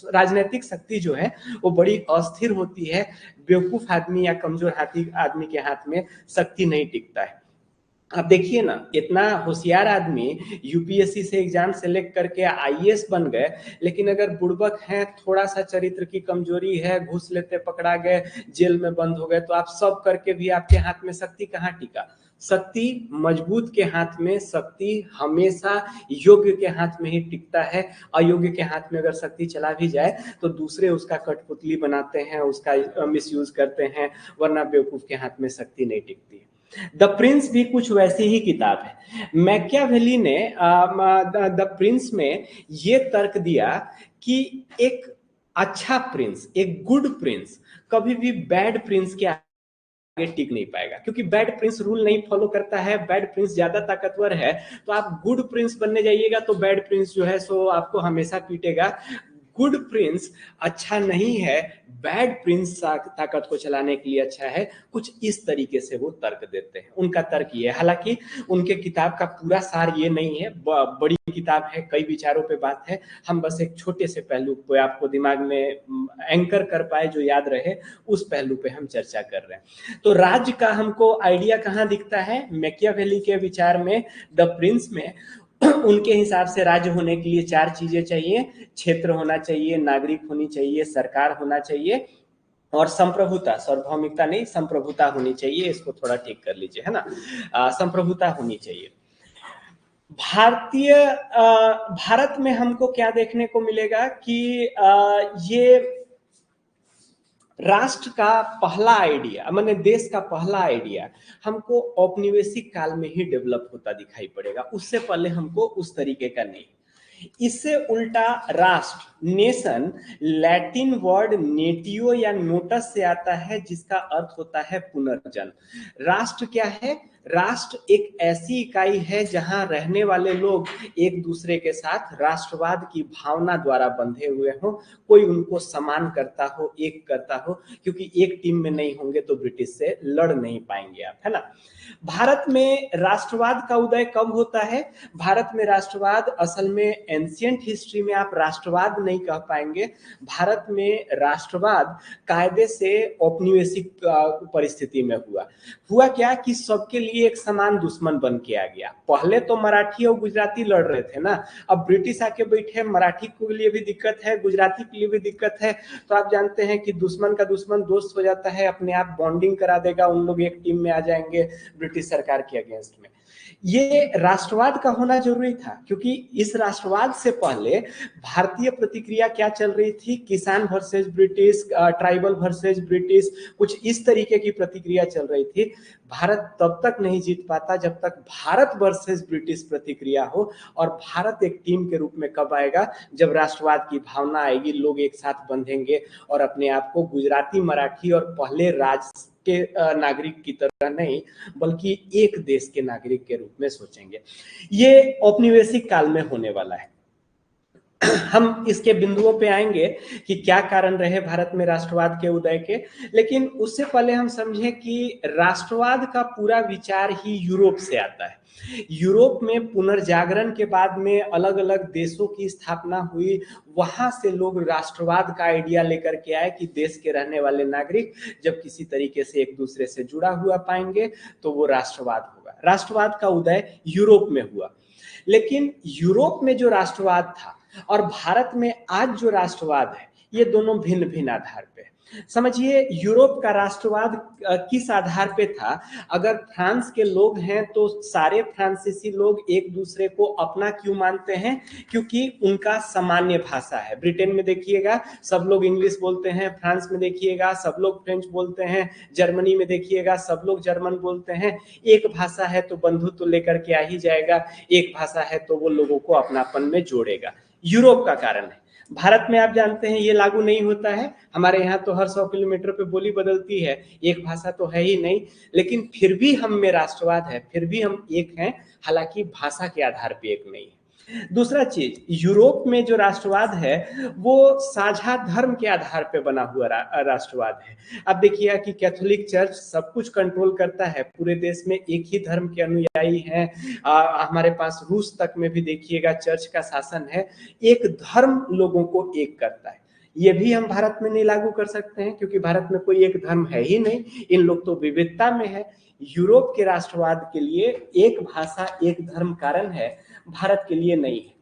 राजनीतिक शक्ति जो है वो बड़ी अस्थिर होती है। बेवकूफ आदमी या कमजोर आदमी के हाथ में शक्ति नहीं टिकता है। अब देखिए ना, इतना होशियार आदमी यूपीएससी से एग्जाम सेलेक्ट करके आईएएस बन गए, लेकिन अगर बुड़बक हैं, थोड़ा सा चरित्र की कमजोरी है, घूस लेते पकड़ा गए, जेल में बंद हो गए, तो आप सब करके भी आपके हाथ में शक्ति कहाँ टिका? शक्ति मजबूत के हाथ में, शक्ति हमेशा योग्य के हाथ में ही टिकता है। अयोग्य के हाथ में अगर शक्ति चला भी जाए तो दूसरे उसका कठपुतली बनाते हैं, उसका मिसयूज करते हैं, वरना बेवकूफ के हाथ में शक्ति नहीं टिकती। द प्रिंस भी कुछ वैसी ही किताब है। मैकियावेली ने द प्रिंस में ये तर्क दिया कि एक अच्छा प्रिंस, एक गुड प्रिंस कभी भी बैड प्रिंस के आगे टिक नहीं पाएगा, क्योंकि बैड प्रिंस रूल नहीं फॉलो करता है। बैड प्रिंस ज्यादा ताकतवर है, तो आप गुड प्रिंस बनने जाइएगा तो बैड प्रिंस जो है सो आपको हमेशा पीटेगा। गुड प्रिंस अच्छा नहीं है, बैड प्रिंस ताकत को चलाने के लिए अच्छा है। कुछ इस तरीके से वो तर्क देते हैं। उनका तर्क ये है, हालांकि उनके किताब का पूरा सार ये नहीं है, बड़ी किताब है, कई विचारों पे बात है, हम बस एक छोटे से पहलू को आपको दिमाग में एंकर कर पाए, जो याद रहे, उस पहलू पे हम चर्चा कर रहे हैं। तो राज्य का हमको आइडिया कहाँ दिखता है? मैकियावेली के विचार में, द प्रिंस में। उनके हिसाब से राज्य होने के लिए 4 चीजें चाहिए: क्षेत्र होना चाहिए, नागरिक होनी चाहिए, सरकार होना चाहिए और संप्रभुता, सार्वभौमिकता नहीं, संप्रभुता होनी चाहिए। इसको थोड़ा ठीक कर लीजिए, है ना, संप्रभुता होनी चाहिए। भारत में हमको क्या देखने को मिलेगा कि ये राष्ट्र का पहला आइडिया, माने देश का पहला आइडिया हमको औपनिवेशिक काल में ही डेवलप होता दिखाई पड़ेगा, उससे पहले हमको उस तरीके का नहीं। इससे उल्टा राष्ट्र, नेशन, लैटिन वर्ड नेटियो या नोटस से आता है, जिसका अर्थ होता है पुनर्जन्म। राष्ट्र क्या है? राष्ट्र एक ऐसी इकाई है जहां रहने वाले लोग एक दूसरे के साथ राष्ट्रवाद की भावना द्वारा बंधे हुए हों, कोई उनको समान करता हो, एक करता हो, क्योंकि एक टीम में नहीं होंगे तो ब्रिटिश से लड़ नहीं पाएंगे आप, है ना। भारत में राष्ट्रवाद का उदय कब होता है? भारत में राष्ट्रवाद असल में एंशिएंट हिस्ट्री में आप राष्ट्रवाद नहीं कह पाएंगे। भारत में राष्ट्रवाद कायदे से औपनिवेशिक परिस्थिति में हुआ क्या कि सबके लिए एक समान दुश्मन बन के आ गया। पहले तो मराठी और गुजराती लड़ रहे थे ना, अब ब्रिटिश आके बैठे, मराठी के लिए भी दिक्कत है, गुजराती के लिए भी दिक्कत है, तो आप जानते हैं कि दुश्मन का दुश्मन दोस्त हो जाता है, अपने आप बॉन्डिंग करा देगा, उन लोग एक टीम में आ जाएंगे ब्रिटिश सरकार के अगेंस्ट में। ये राष्ट्रवाद का होना जरूरी था, क्योंकि इस राष्ट्रवाद से पहले भारतीय प्रतिक्रिया क्या चल रही थी? किसान versus British, tribal versus British, कुछ इस तरीके की प्रतिक्रिया चल रही थी। भारत तब तक नहीं जीत पाता जब तक भारत वर्सेस ब्रिटिश प्रतिक्रिया हो, और भारत एक टीम के रूप में कब आएगा? जब राष्ट्रवाद की भावना आएगी, लोग एक साथ बंधेंगे और अपने आप को गुजराती, मराठी और पहले राज के नागरिक की तरह नहीं, बल्कि एक देश के नागरिक के रूप में सोचेंगे। ये औपनिवेशिक काल में होने वाला है। हम इसके बिंदुओं पे आएंगे कि क्या कारण रहे भारत में राष्ट्रवाद के उदय के, लेकिन उससे पहले हम समझें कि राष्ट्रवाद का पूरा विचार ही यूरोप से आता है। यूरोप में पुनर्जागरण के बाद में अलग अलग देशों की स्थापना हुई, वहां से लोग राष्ट्रवाद का आइडिया लेकर के आए कि देश के रहने वाले नागरिक जब किसी तरीके से एक दूसरे से जुड़ा हुआ पाएंगे तो वो राष्ट्रवाद होगा। राष्ट्रवाद का उदय यूरोप में हुआ, लेकिन यूरोप में जो राष्ट्रवाद था और भारत में आज जो राष्ट्रवाद है, ये दोनों भिन्न भिन्न आधार पे। समझिए, यूरोप का राष्ट्रवाद किस आधार पे था? अगर फ्रांस के लोग हैं तो सारे फ्रांसीसी लोग एक दूसरे को अपना क्यों मानते हैं? क्योंकि उनका सामान्य भाषा है। ब्रिटेन में देखिएगा सब लोग इंग्लिश बोलते हैं, फ्रांस में देखिएगा सब लोग फ्रेंच बोलते हैं, जर्मनी में देखिएगा सब लोग जर्मन बोलते हैं। एक भाषा है तो बंधुत्व लेकर के आ ही जाएगा, एक भाषा है तो वो लोगों को अपनापन में जोड़ेगा। यूरोप का कारण है। भारत में आप जानते हैं ये लागू नहीं होता है। हमारे यहाँ तो हर 100 किलोमीटर पे बोली बदलती है, एक भाषा तो है ही नहीं, लेकिन फिर भी हम में राष्ट्रवाद है, फिर भी हम एक हैं, हालांकि भाषा के आधार पे एक नहीं है। दूसरा चीज, यूरोप में जो राष्ट्रवाद है वो साझा धर्म के आधार पे बना हुआ राष्ट्रवाद है। अब देखिए कि कैथोलिक चर्च सब कुछ कंट्रोल करता है, पूरे देश में एक ही धर्म के अनुयायी हैं। हमारे पास रूस तक में भी देखिएगा चर्च का शासन है। एक धर्म लोगों को एक करता है। ये भी हम भारत में नहीं लागू कर सकते हैं, क्योंकि भारत में कोई एक धर्म है ही नहीं, इन लोग तो विविधता में है। यूरोप के राष्ट्रवाद के लिए एक भाषा एक धर्म कारण है, भारत के लिए नहीं है।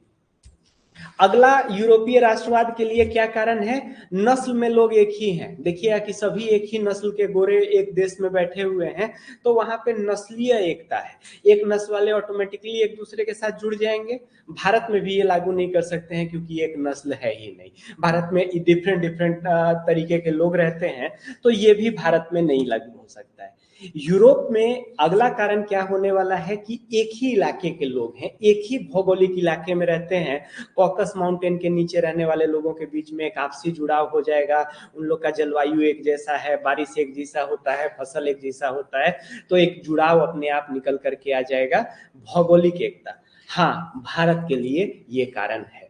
अगला यूरोपीय राष्ट्रवाद के लिए क्या कारण है? नस्ल में लोग एक ही हैं। देखिए कि सभी एक ही नस्ल के गोरे एक देश में बैठे हुए हैं, तो वहां पे नस्लीय एकता है। एक नस्ल वाले ऑटोमेटिकली एक दूसरे के साथ जुड़ जाएंगे। भारत में भी ये लागू नहीं कर सकते हैं, क्योंकि एक नस्ल है ही नहीं। भारत में डिफरेंट तरीके के लोग रहते हैं, तो ये भी भारत में नहीं लागू हो सकता है। यूरोप में अगला कारण क्या होने वाला है कि एक ही इलाके के लोग हैं, एक ही भौगोलिक इलाके में रहते हैं। कॉकस माउंटेन के नीचे रहने वाले लोगों के बीच में एक आपसी जुड़ाव हो जाएगा। उन लोग का जलवायु एक जैसा है, बारिश एक जैसा होता है, फसल एक जैसा होता है, तो एक जुड़ाव अपने आप निकल करके आ जाएगा, भौगोलिक एकता। हाँ, भारत के लिए ये कारण है।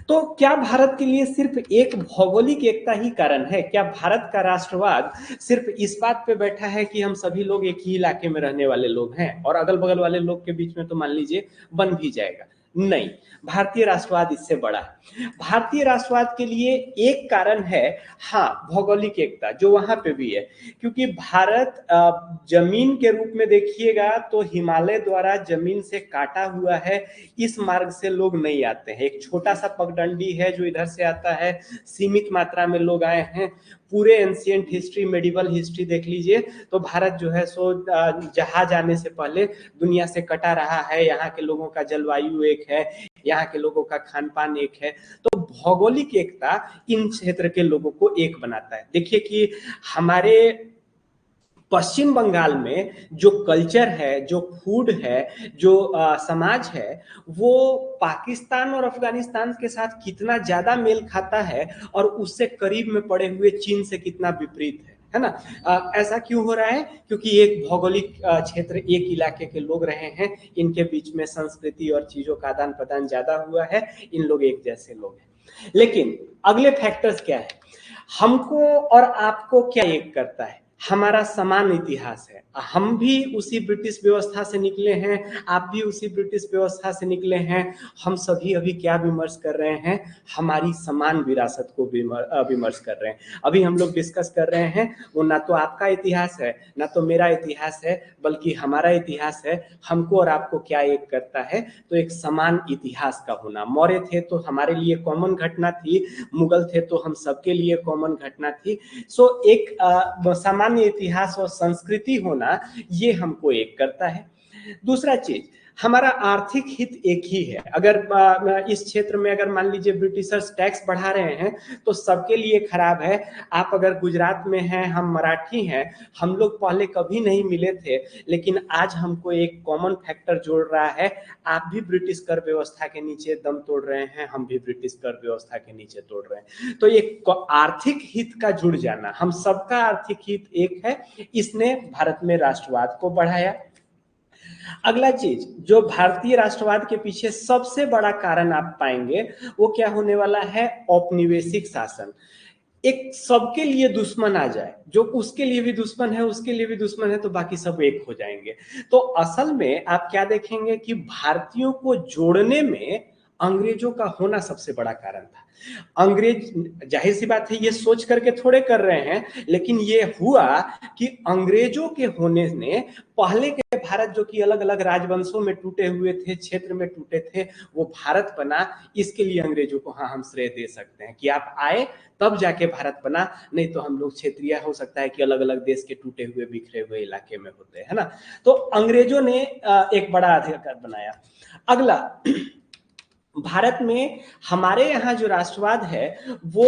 तो क्या भारत के लिए सिर्फ एक भौगोलिक एकता ही कारण है? क्या भारत का राष्ट्रवाद सिर्फ इस बात पे बैठा है कि हम सभी लोग एक ही इलाके में रहने वाले लोग हैं और अगल बगल वाले लोग के बीच में तो मान लीजिए बन भी जाएगा? नहीं, भारतीय राष्ट्रवाद इससे बड़ा है। भारतीय राष्ट्रवाद के लिए एक कारण है, हाँ, भौगोलिक एकता जो वहां पे भी है, क्योंकि भारत जमीन के रूप में देखिएगा तो हिमालय द्वारा जमीन से काटा हुआ है, इस मार्ग से लोग नहीं आते हैं। एक छोटा सा पगडंडी है जो इधर से आता है, सीमित मात्रा में लोग आए हैं। पूरे एंशिएंट हिस्ट्री, मेडिवल हिस्ट्री देख लीजिए तो भारत जो है सो जहाज आने से पहले दुनिया से कटा रहा है। यहाँ के लोगों का जलवायु एक है, यहाँ के लोगों का खान पान एक है, तो भौगोलिक एकता इन क्षेत्र के लोगों को एक बनाता है। देखिए कि हमारे पश्चिम बंगाल में जो कल्चर है, जो फूड है, जो समाज है, वो पाकिस्तान और अफगानिस्तान के साथ कितना ज्यादा मेल खाता है और उससे करीब में पड़े हुए चीन से कितना विपरीत है ना। ऐसा क्यों हो रहा है? क्योंकि एक भौगोलिक क्षेत्र, एक इलाके के लोग रहे हैं, इनके बीच में संस्कृति और चीजों का आदान प्रदान ज्यादा हुआ है, इन लोग एक जैसे लोग हैं। लेकिन अगले फैक्टर्स क्या है? हमको और आपको क्या एक करता है? हमारा समान इतिहास है। हम भी उसी ब्रिटिश व्यवस्था से निकले हैं, आप भी उसी ब्रिटिश व्यवस्था से निकले हैं। हम सभी अभी क्या विमर्श कर रहे हैं? हमारी समान विरासत को विमर्श कर रहे हैं। अभी हम लोग डिस्कस कर रहे हैं, वो ना तो आपका इतिहास है, ना तो मेरा इतिहास है, बल्कि हमारा इतिहास है। हमको और आपको क्या एक करता है? तो एक समान इतिहास का होना। मौर्य थे तो हमारे लिए कॉमन घटना थी, मुगल थे तो हम सबके लिए कॉमन घटना थी। सो एक सामान्य इतिहास और संस्कृति होना, ये हमको एक करता है। दूसरा चीज, हमारा आर्थिक हित एक ही है। अगर इस क्षेत्र में अगर मान लीजिए ब्रिटिशर्स टैक्स बढ़ा रहे हैं तो सबके लिए खराब है। आप अगर गुजरात में हैं, हम मराठी हैं, हम लोग पहले कभी नहीं मिले थे, लेकिन आज हमको एक कॉमन फैक्टर जोड़ रहा है। आप भी ब्रिटिश कर व्यवस्था के नीचे दम तोड़ रहे हैं, हम भी ब्रिटिश कर व्यवस्था के नीचे तोड़ रहे हैं। तो एक आर्थिक हित का जुड़ जाना, हम सबका आर्थिक हित एक है, इसने भारत में राष्ट्रवाद को बढ़ाया। अगला चीज जो भारतीय राष्ट्रवाद के पीछे सबसे बड़ा कारण आप पाएंगे, वो क्या होने वाला है? औपनिवेशिक शासन। एक सबके लिए दुश्मन आ जाए, जो उसके लिए भी दुश्मन है, उसके लिए भी दुश्मन है, तो बाकी सब एक हो जाएंगे। तो असल में आप क्या देखेंगे कि भारतीयों को जोड़ने में अंग्रेजों का होना सबसे बड़ा कारण था। अंग्रेज, जाहिर सी बात है, ये सोच करके थोड़े कर रहे हैं, लेकिन ये हुआ कि अंग्रेजों के होने ने पहले के भारत जो कि अलग अलग राजवंशों में टूटे हुए थे, क्षेत्र में टूटे थे, वो भारत बना। इसके लिए अंग्रेजों को हाँ हम श्रेय दे सकते हैं कि आप आए तब जाके भारत बना, नहीं तो हम लोग क्षेत्रीय, हो सकता है कि अलग अलग देश के टूटे हुए बिखरे हुए इलाके में होते, है ना। तो अंग्रेजों ने एक बड़ा अधिकार बनाया। अगला, भारत में हमारे यहाँ जो राष्ट्रवाद है वो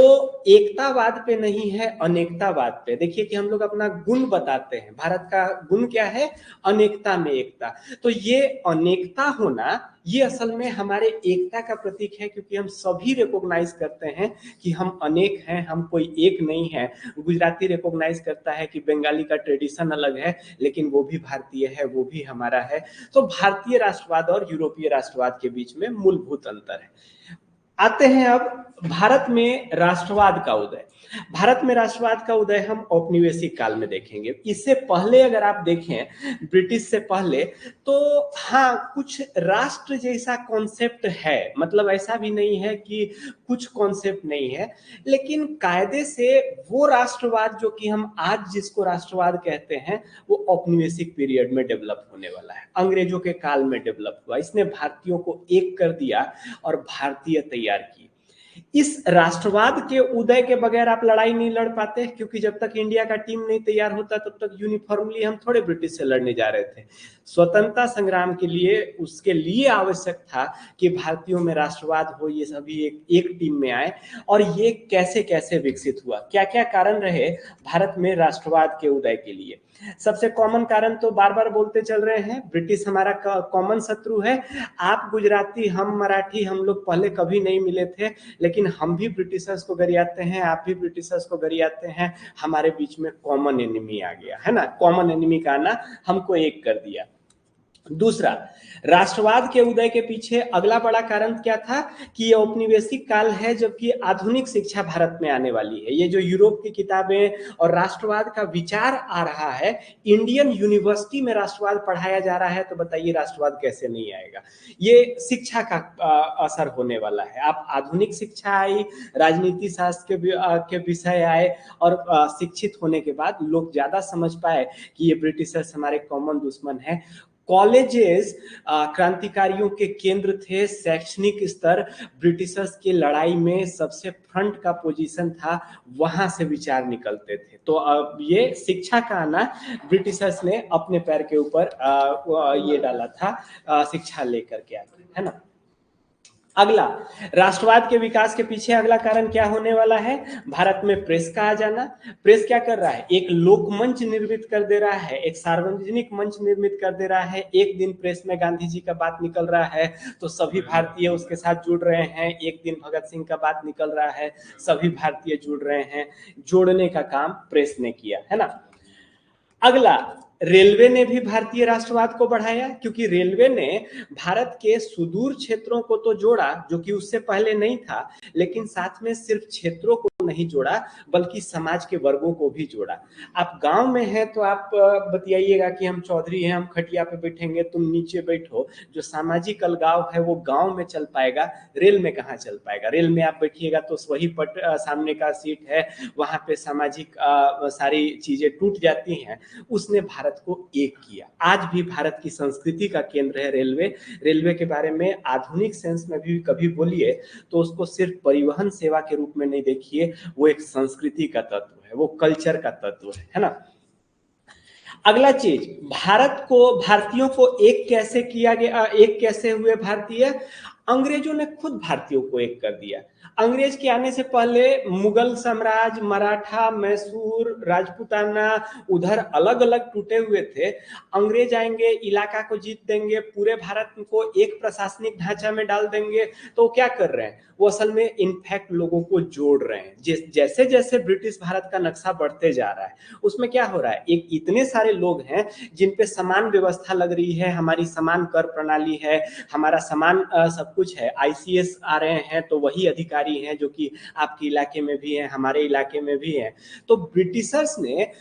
एकतावाद पे नहीं है, अनेकतावाद पे। देखिए कि हम लोग अपना गुण बताते हैं, भारत का गुण क्या है? अनेकता में एकता। तो ये अनेकता होना, ये असल में हमारे एकता का प्रतीक है, क्योंकि हम सभी रिकॉग्नाइज करते हैं कि हम अनेक हैं, हम कोई एक नहीं है। गुजराती रिकॉग्नाइज करता है कि बंगाली का ट्रेडिशन अलग है, लेकिन वो भी भारतीय है, वो भी हमारा है। तो भारतीय राष्ट्रवाद और यूरोपीय राष्ट्रवाद के बीच में मूलभूत अंतर है। आते हैं अब भारत में राष्ट्रवाद का उदय। भारत में राष्ट्रवाद का उदय हम औपनिवेशिक काल में देखेंगे। इससे पहले अगर आप देखें, ब्रिटिश से पहले, तो हाँ कुछ राष्ट्र जैसा कॉन्सेप्ट है, मतलब ऐसा भी नहीं है कि कुछ कॉन्सेप्ट नहीं है, लेकिन कायदे से वो राष्ट्रवाद जो कि हम आज जिसको राष्ट्रवाद कहते हैं, वो औपनिवेशिक पीरियड में डेवलप होने वाला है, अंग्रेजों के काल में डेवलप हुआ। इसने भारतीयों को एक कर दिया और भारतीय तैयार की। इस राष्ट्रवाद के उदय के बगैर आप लड़ाई नहीं लड़ पाते, क्योंकि जब तक इंडिया का टीम नहीं तैयार होता तब तक यूनिफॉर्मली हम थोड़े ब्रिटिश से लड़ने जा रहे थे। स्वतंत्रता संग्राम के लिए, उसके लिए आवश्यक था कि भारतीयों में राष्ट्रवाद हो, ये सभी एक टीम में आए। और ये कैसे कैसे विकसित हुआ, क्या क्या कारण रहे भारत में राष्ट्रवाद के उदय के लिए? सबसे कॉमन कारण तो बार बार बोलते चल रहे हैं, ब्रिटिश हमारा कॉमन शत्रु है। आप गुजराती, हम मराठी, हम लोग पहले कभी नहीं मिले थे, लेकिन हम भी ब्रिटिशर्स को गरियाते हैं, आप भी ब्रिटिशर्स को गरियाते हैं। हमारे बीच में कॉमन एनिमी आ गया है ना, कॉमन एनिमी का आना हमको एक कर दिया। दूसरा, राष्ट्रवाद के उदय के पीछे अगला बड़ा कारण क्या था कि ये औपनिवेशिक काल है जबकि आधुनिक शिक्षा भारत में आने वाली है। ये जो यूरोप की किताबें और राष्ट्रवाद का विचार आ रहा है, इंडियन यूनिवर्सिटी में राष्ट्रवाद पढ़ाया जा रहा है, तो बताइए राष्ट्रवाद कैसे नहीं आएगा। ये शिक्षा का असर होने वाला है। आप आधुनिक शिक्षा आई, राजनीति शास्त्र के विषय आए और शिक्षित होने के बाद लोग ज्यादा समझ पाए कि ये ब्रिटिशर्स हमारे कॉमन दुश्मन है। कॉलेजेस क्रांतिकारियों के केंद्र थे। शैक्षणिक स्तर ब्रिटिशर्स की लड़ाई में सबसे फ्रंट का पोजीशन था, वहां से विचार निकलते थे। तो अब ये शिक्षा का आना, ब्रिटिशर्स ने अपने पैर के ऊपर ये डाला था, शिक्षा लेकर के आके, है ना। अगला, राष्ट्रवाद के विकास के पीछे अगला कारण क्या होने वाला है? भारत में प्रेस का आ जाना। प्रेस क्या कर रहा है? एक लोक मंच निर्मित कर दे रहा है, एक सार्वजनिक मंच निर्मित कर दे रहा है। एक दिन प्रेस में गांधी जी का बात निकल रहा है तो सभी भारतीय उसके साथ जुड़ रहे हैं। एक दिन भगत सिंह का बात निकल रहा है, सभी भारतीय जुड़ रहे हैं। जोड़ने का काम प्रेस ने किया, है ना। अगला, रेलवे ने भी भारतीय राष्ट्रवाद को बढ़ाया, क्योंकि रेलवे ने भारत के सुदूर क्षेत्रों को तो जोड़ा जो कि उससे पहले नहीं था, लेकिन साथ में सिर्फ क्षेत्रों को नहीं जोड़ा बल्कि समाज के वर्गों को भी जोड़ा। आप गांव में हैं तो आप बतियाइएगा कि हम चौधरी हैं, हम खटिया पे बैठेंगे, तुम नीचे बैठो। जो सामाजिक अलगाव है वो गांव में चल पाएगा, रेल में कहाँ चल पाएगा। रेल में आप बैठिएगा तो वही सामने का सीट है, वहां पे सामाजिक सारी चीजें टूट जाती हैं। उसने भारत को एक किया। आज भी भारत की संस्कृति का केंद्र है रेलवे। रेलवे के बारे में आधुनिक सेंस में भी कभी बोलिए तो उसको सिर्फ परिवहन सेवा के रूप में नहीं देखिए, वो एक संस्कृति का तत्व है, वो कल्चर का तत्व है ना। अगला चीज, भारतीयों को एक कैसे किया गया, एक कैसे हुए भारतीय? अंग्रेजों ने खुद भारतीयों को एक कर दिया। अंग्रेज के आने से पहले मुगल साम्राज्य, मराठा, मैसूर, राजपूताना उधर अलग अलग टूटे हुए थे। अंग्रेज आएंगे, इलाका को जीत देंगे, पूरे भारत को एक प्रशासनिक ढांचा में डाल देंगे। तो क्या कर रहे हैं वो? असल में इनफैक्ट लोगों को जोड़ रहे हैं। जैसे जैसे ब्रिटिश भारत का नक्शा बढ़ते जा रहा है, उसमें क्या हो रहा है, एक इतने सारे लोग हैं जिन पे समान व्यवस्था लग रही है, हमारी समान कर प्रणाली है, हमारा समान सब कुछ है। आईसीएस आ रहे हैं तो वही अधिकारी हैं जो कि आपके इलाके में भी हैं, हमारे इलाके में भी हैं। तो ब्रिटिशर्स ने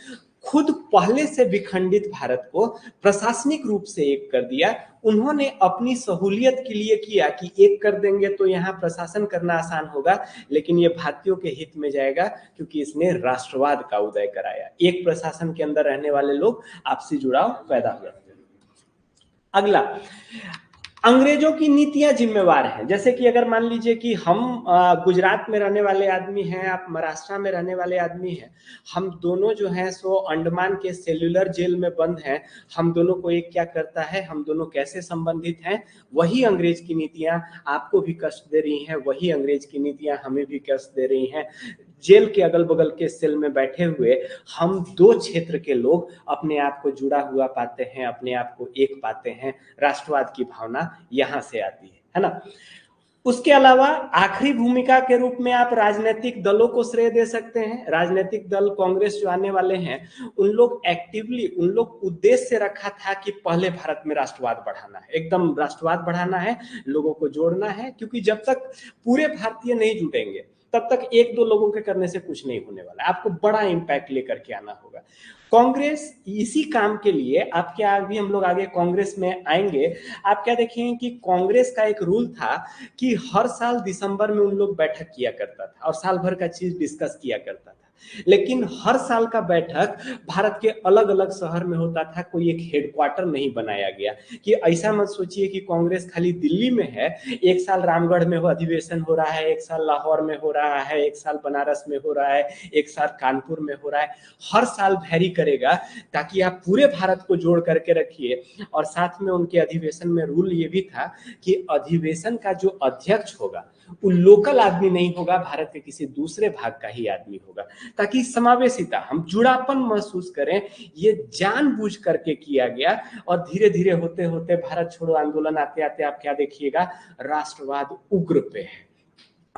खुद पहले से विखंडित भारत को प्रशासनिक रूप से एक कर दिया। उन्होंने अपनी सहूलियत के लिए किया कि एक कर देंगे तो यहाँ प्रशासन करना आसान होगा, लेकिन ये भारतीयों के हित में जाएगा क्योंकि इसने राष्ट्रवाद का उदय कराया। एक प्रशासन के अंदर रहने वाले लोग आपसी जुड़ाव पैदा हो जाते हैं। अगला, अंग्रेजों की नीतियां जिम्मेवार हैं। जैसे कि अगर मान लीजिए कि हम गुजरात में रहने वाले आदमी हैं, आप महाराष्ट्र में रहने वाले आदमी हैं, हम दोनों जो हैं सो अंडमान के सेल्युलर जेल में बंद हैं। हम दोनों को एक क्या करता है, हम दोनों कैसे संबंधित हैं? वही अंग्रेज की नीतियां आपको भी कष्ट दे रही हैं, वही अंग्रेज की नीतियां हमें भी कष्ट दे रही हैं। जेल के अगल बगल के सेल में बैठे हुए हम दो क्षेत्र के लोग अपने आप को जुड़ा हुआ पाते हैं, अपने आप को एक पाते हैं। राष्ट्रवाद की भावना यहां से आती है ना। उसके अलावा आखिरी भूमिका के रूप में आप राजनीतिक दलों को श्रेय दे सकते हैं। राजनीतिक दल कांग्रेस जो आने वाले हैं, उन लोग एक्टिवली, उन लोग उद्देश्य रखा था कि पहले भारत में राष्ट्रवाद बढ़ाना है, एकदम राष्ट्रवाद बढ़ाना है, लोगों को जोड़ना है, क्योंकि जब तक पूरे भारतीय नहीं जुटेंगे तब तक एक दो लोगों के करने से कुछ नहीं होने वाला। आपको बड़ा इंपैक्ट लेकर के आना होगा। कांग्रेस इसी काम के लिए, आप क्या, अभी हम लोग आगे कांग्रेस में आएंगे, आप क्या देखेंगे कि कांग्रेस का एक रूल था कि हर साल दिसंबर में उन लोग बैठक किया करता था और साल भर का चीज डिस्कस किया करता था। लेकिन हर साल का बैठक भारत के अलग अलग शहर में होता था, कोई एक हेडक्वार्टर नहीं बनाया गया। कि ऐसा मत सोचिए कि कांग्रेस खाली दिल्ली में है, एक साल रामगढ़ में अधिवेशन हो रहा है, एक साल लाहौर में हो रहा है, एक साल बनारस में हो रहा है, एक साल कानपुर में हो रहा है। हर साल वैरी करेगा, ताकि आप पूरे भारत को जोड़ करके रखिए। और साथ में उनके अधिवेशन में रूल ये भी था कि अधिवेशन का जो अध्यक्ष होगा वो लोकल आदमी नहीं होगा, भारत के किसी दूसरे भाग का ही आदमी होगा, ताकि समावेशिता, हम जुड़ापन महसूस करें। ये जानबूझ करके किया गया। और धीरे धीरे होते होते भारत छोड़ो आंदोलन आते आते आप क्या देखिएगा, राष्ट्रवाद उग्र पे है।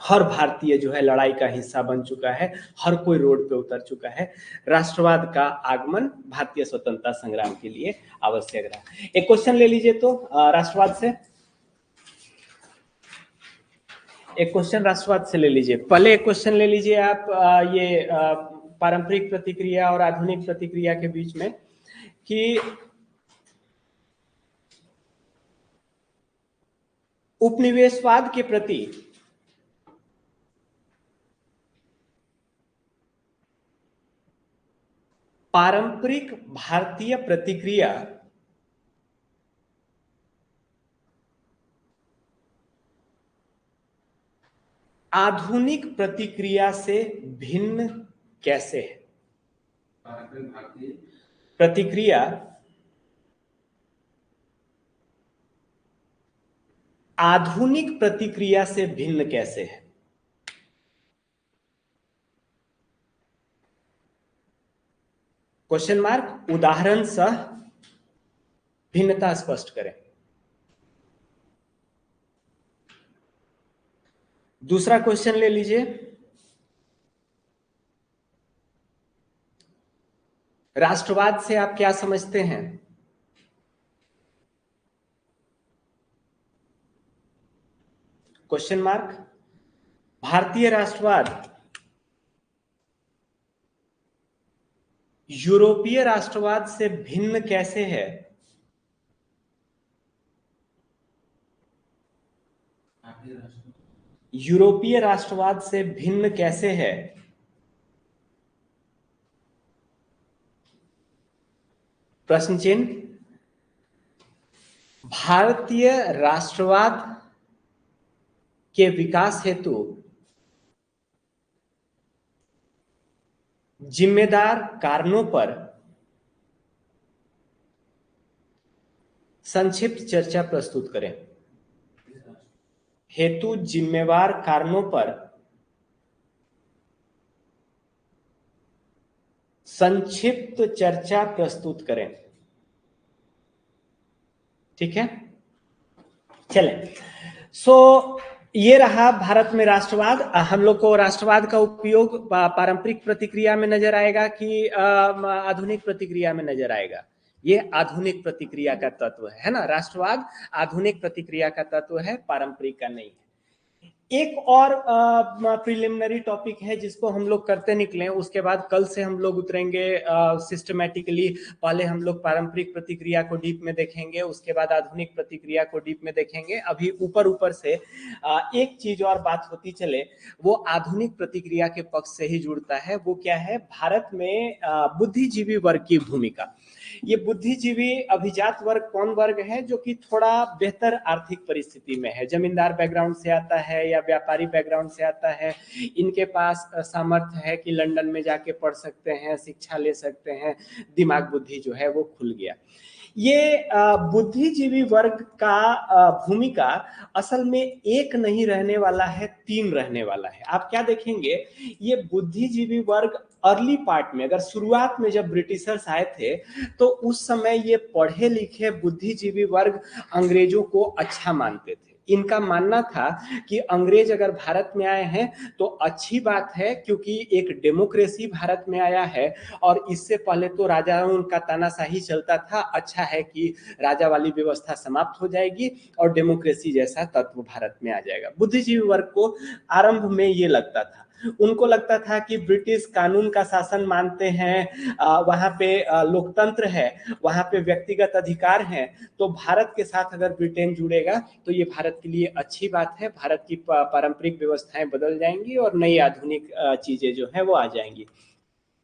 हर भारतीय जो है लड़ाई का हिस्सा बन चुका है, हर कोई रोड पे उतर चुका है। राष्ट्रवाद का आगमन भारतीय स्वतंत्रता संग्राम के लिए आवश्यक रहा। एक क्वेश्चन ले लीजिए तो राष्ट्रवाद से, एक क्वेश्चन राष्ट्रवाद से ले लीजिए। पहले एक क्वेश्चन ले लीजिए आप ये पारंपरिक प्रतिक्रिया और आधुनिक प्रतिक्रिया के बीच में कि उपनिवेशवाद के प्रति पारंपरिक भारतीय प्रतिक्रिया आधुनिक प्रतिक्रिया से भिन्न कैसे है? प्रतिक्रिया आधुनिक प्रतिक्रिया से भिन्न कैसे है? Question mark. उदाहरण सह भिन्नता स्पष्ट करें। दूसरा क्वेश्चन ले लीजिए। राष्ट्रवाद से आप क्या समझते हैं? Question mark. भारतीय राष्ट्रवाद यूरोपीय राष्ट्रवाद से भिन्न कैसे है? यूरोपीय राष्ट्रवाद से भिन्न कैसे है? प्रश्न चिन्ह। भारतीय राष्ट्रवाद के विकास हेतु जिम्मेदार कारणों पर संक्षिप्त चर्चा प्रस्तुत करें। हेतु जिम्मेवार कारणों पर संक्षिप्त चर्चा प्रस्तुत करें। ठीक है, चलें। ये रहा भारत में राष्ट्रवाद। हम लोग को राष्ट्रवाद का उपयोग पारंपरिक प्रतिक्रिया में नजर आएगा कि आधुनिक प्रतिक्रिया में नजर आएगा? ये आधुनिक प्रतिक्रिया का तत्व है ना। राष्ट्रवाद आधुनिक प्रतिक्रिया का तत्व है, पारंपरिक का नहीं है। एक और प्रिलिमिनरी टॉपिक है जिसको हम लोग करते निकले, उसके बाद कल से हम लोग उतरेंगे सिस्टमैटिकली। पहले हम लोग पारंपरिक प्रतिक्रिया को डीप में देखेंगे, उसके बाद आधुनिक प्रतिक्रिया को डीप में देखेंगे। अभी ऊपर ऊपर से एक चीज और बात होती चले, वो आधुनिक प्रतिक्रिया के पक्ष से ही जुड़ता है। वो क्या है? भारत में बुद्धिजीवी वर्ग की भूमिका। ये बुद्धिजीवी अभिजात वर्ग कौन वर्ग है? जो कि थोड़ा बेहतर आर्थिक परिस्थिति में है, जमींदार बैकग्राउंड से आता है या व्यापारी बैकग्राउंड से आता है। इनके पास सामर्थ्य है कि लंदन में जाके पढ़ सकते हैं, शिक्षा ले सकते हैं, दिमाग बुद्धि जो है वो खुल गया। ये बुद्धिजीवी वर्ग का भूमिका असल में एक नहीं रहने वाला है, तीन रहने वाला है। आप क्या देखेंगे, ये बुद्धिजीवी वर्ग अर्ली पार्ट में, अगर शुरुआत में जब ब्रिटिशर्स आए थे तो उस समय ये पढ़े लिखे बुद्धिजीवी वर्ग अंग्रेजों को अच्छा मानते थे। इनका मानना था कि अंग्रेज अगर भारत में आए हैं तो अच्छी बात है, क्योंकि एक डेमोक्रेसी भारत में आया है और इससे पहले तो राजाओं का तानाशाही चलता था। अच्छा है कि राजा वाली व्यवस्था समाप्त हो जाएगी और डेमोक्रेसी जैसा तत्व भारत में आ जाएगा। बुद्धिजीवी वर्ग को आरंभ में ये लगता था। उनको लगता था कि ब्रिटिश कानून का शासन मानते हैं, वहां पे लोकतंत्र है, वहां पे व्यक्तिगत अधिकार हैं, तो भारत के साथ अगर ब्रिटेन जुड़ेगा तो ये भारत के लिए अच्छी बात है। भारत की पारंपरिक व्यवस्थाएं बदल जाएंगी और नई आधुनिक चीजें जो है वो आ जाएंगी।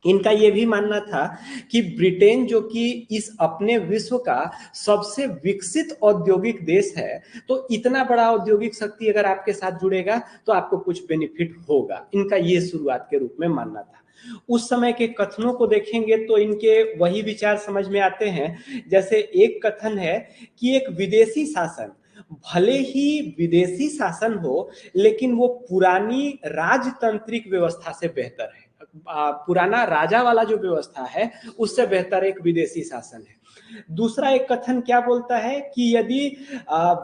इनका यह भी मानना था कि ब्रिटेन जो कि इस अपने विश्व का सबसे विकसित औद्योगिक देश है, तो इतना बड़ा औद्योगिक शक्ति अगर आपके साथ जुड़ेगा तो आपको कुछ बेनिफिट होगा। इनका ये शुरुआत के रूप में मानना था। उस समय के कथनों को देखेंगे तो इनके वही विचार समझ में आते हैं। जैसे एक कथन है कि एक विदेशी शासन, भले ही विदेशी शासन हो, लेकिन वो पुरानी राजतांत्रिक व्यवस्था से बेहतर है। पुराना राजा वाला जो व्यवस्था है उससे बेहतर एक विदेशी शासन है। दूसरा एक कथन क्या बोलता है कि यदि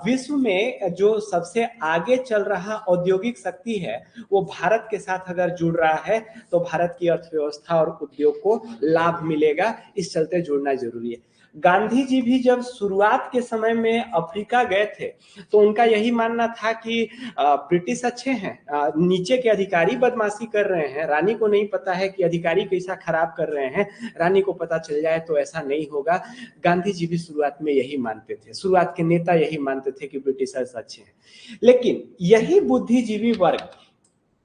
विश्व में जो सबसे आगे चल रहा औद्योगिक शक्ति है वो भारत के साथ अगर जुड़ रहा है तो भारत की अर्थव्यवस्था और उद्योग को लाभ मिलेगा, इस चलते जुड़ना जरूरी है। गांधी जी भी जब शुरुआत के समय में अफ्रीका गए थे तो उनका यही मानना था कि ब्रिटिश अच्छे हैं, नीचे के अधिकारी बदमाशी कर रहे हैं, रानी को नहीं पता है कि अधिकारी कैसा खराब कर रहे हैं, रानी को पता चल जाए तो ऐसा नहीं होगा। गांधी जी भी शुरुआत में यही मानते थे, शुरुआत के नेता यही मानते थे कि ब्रिटिशर्स अच्छे हैं। लेकिन यही बुद्धिजीवी वर्ग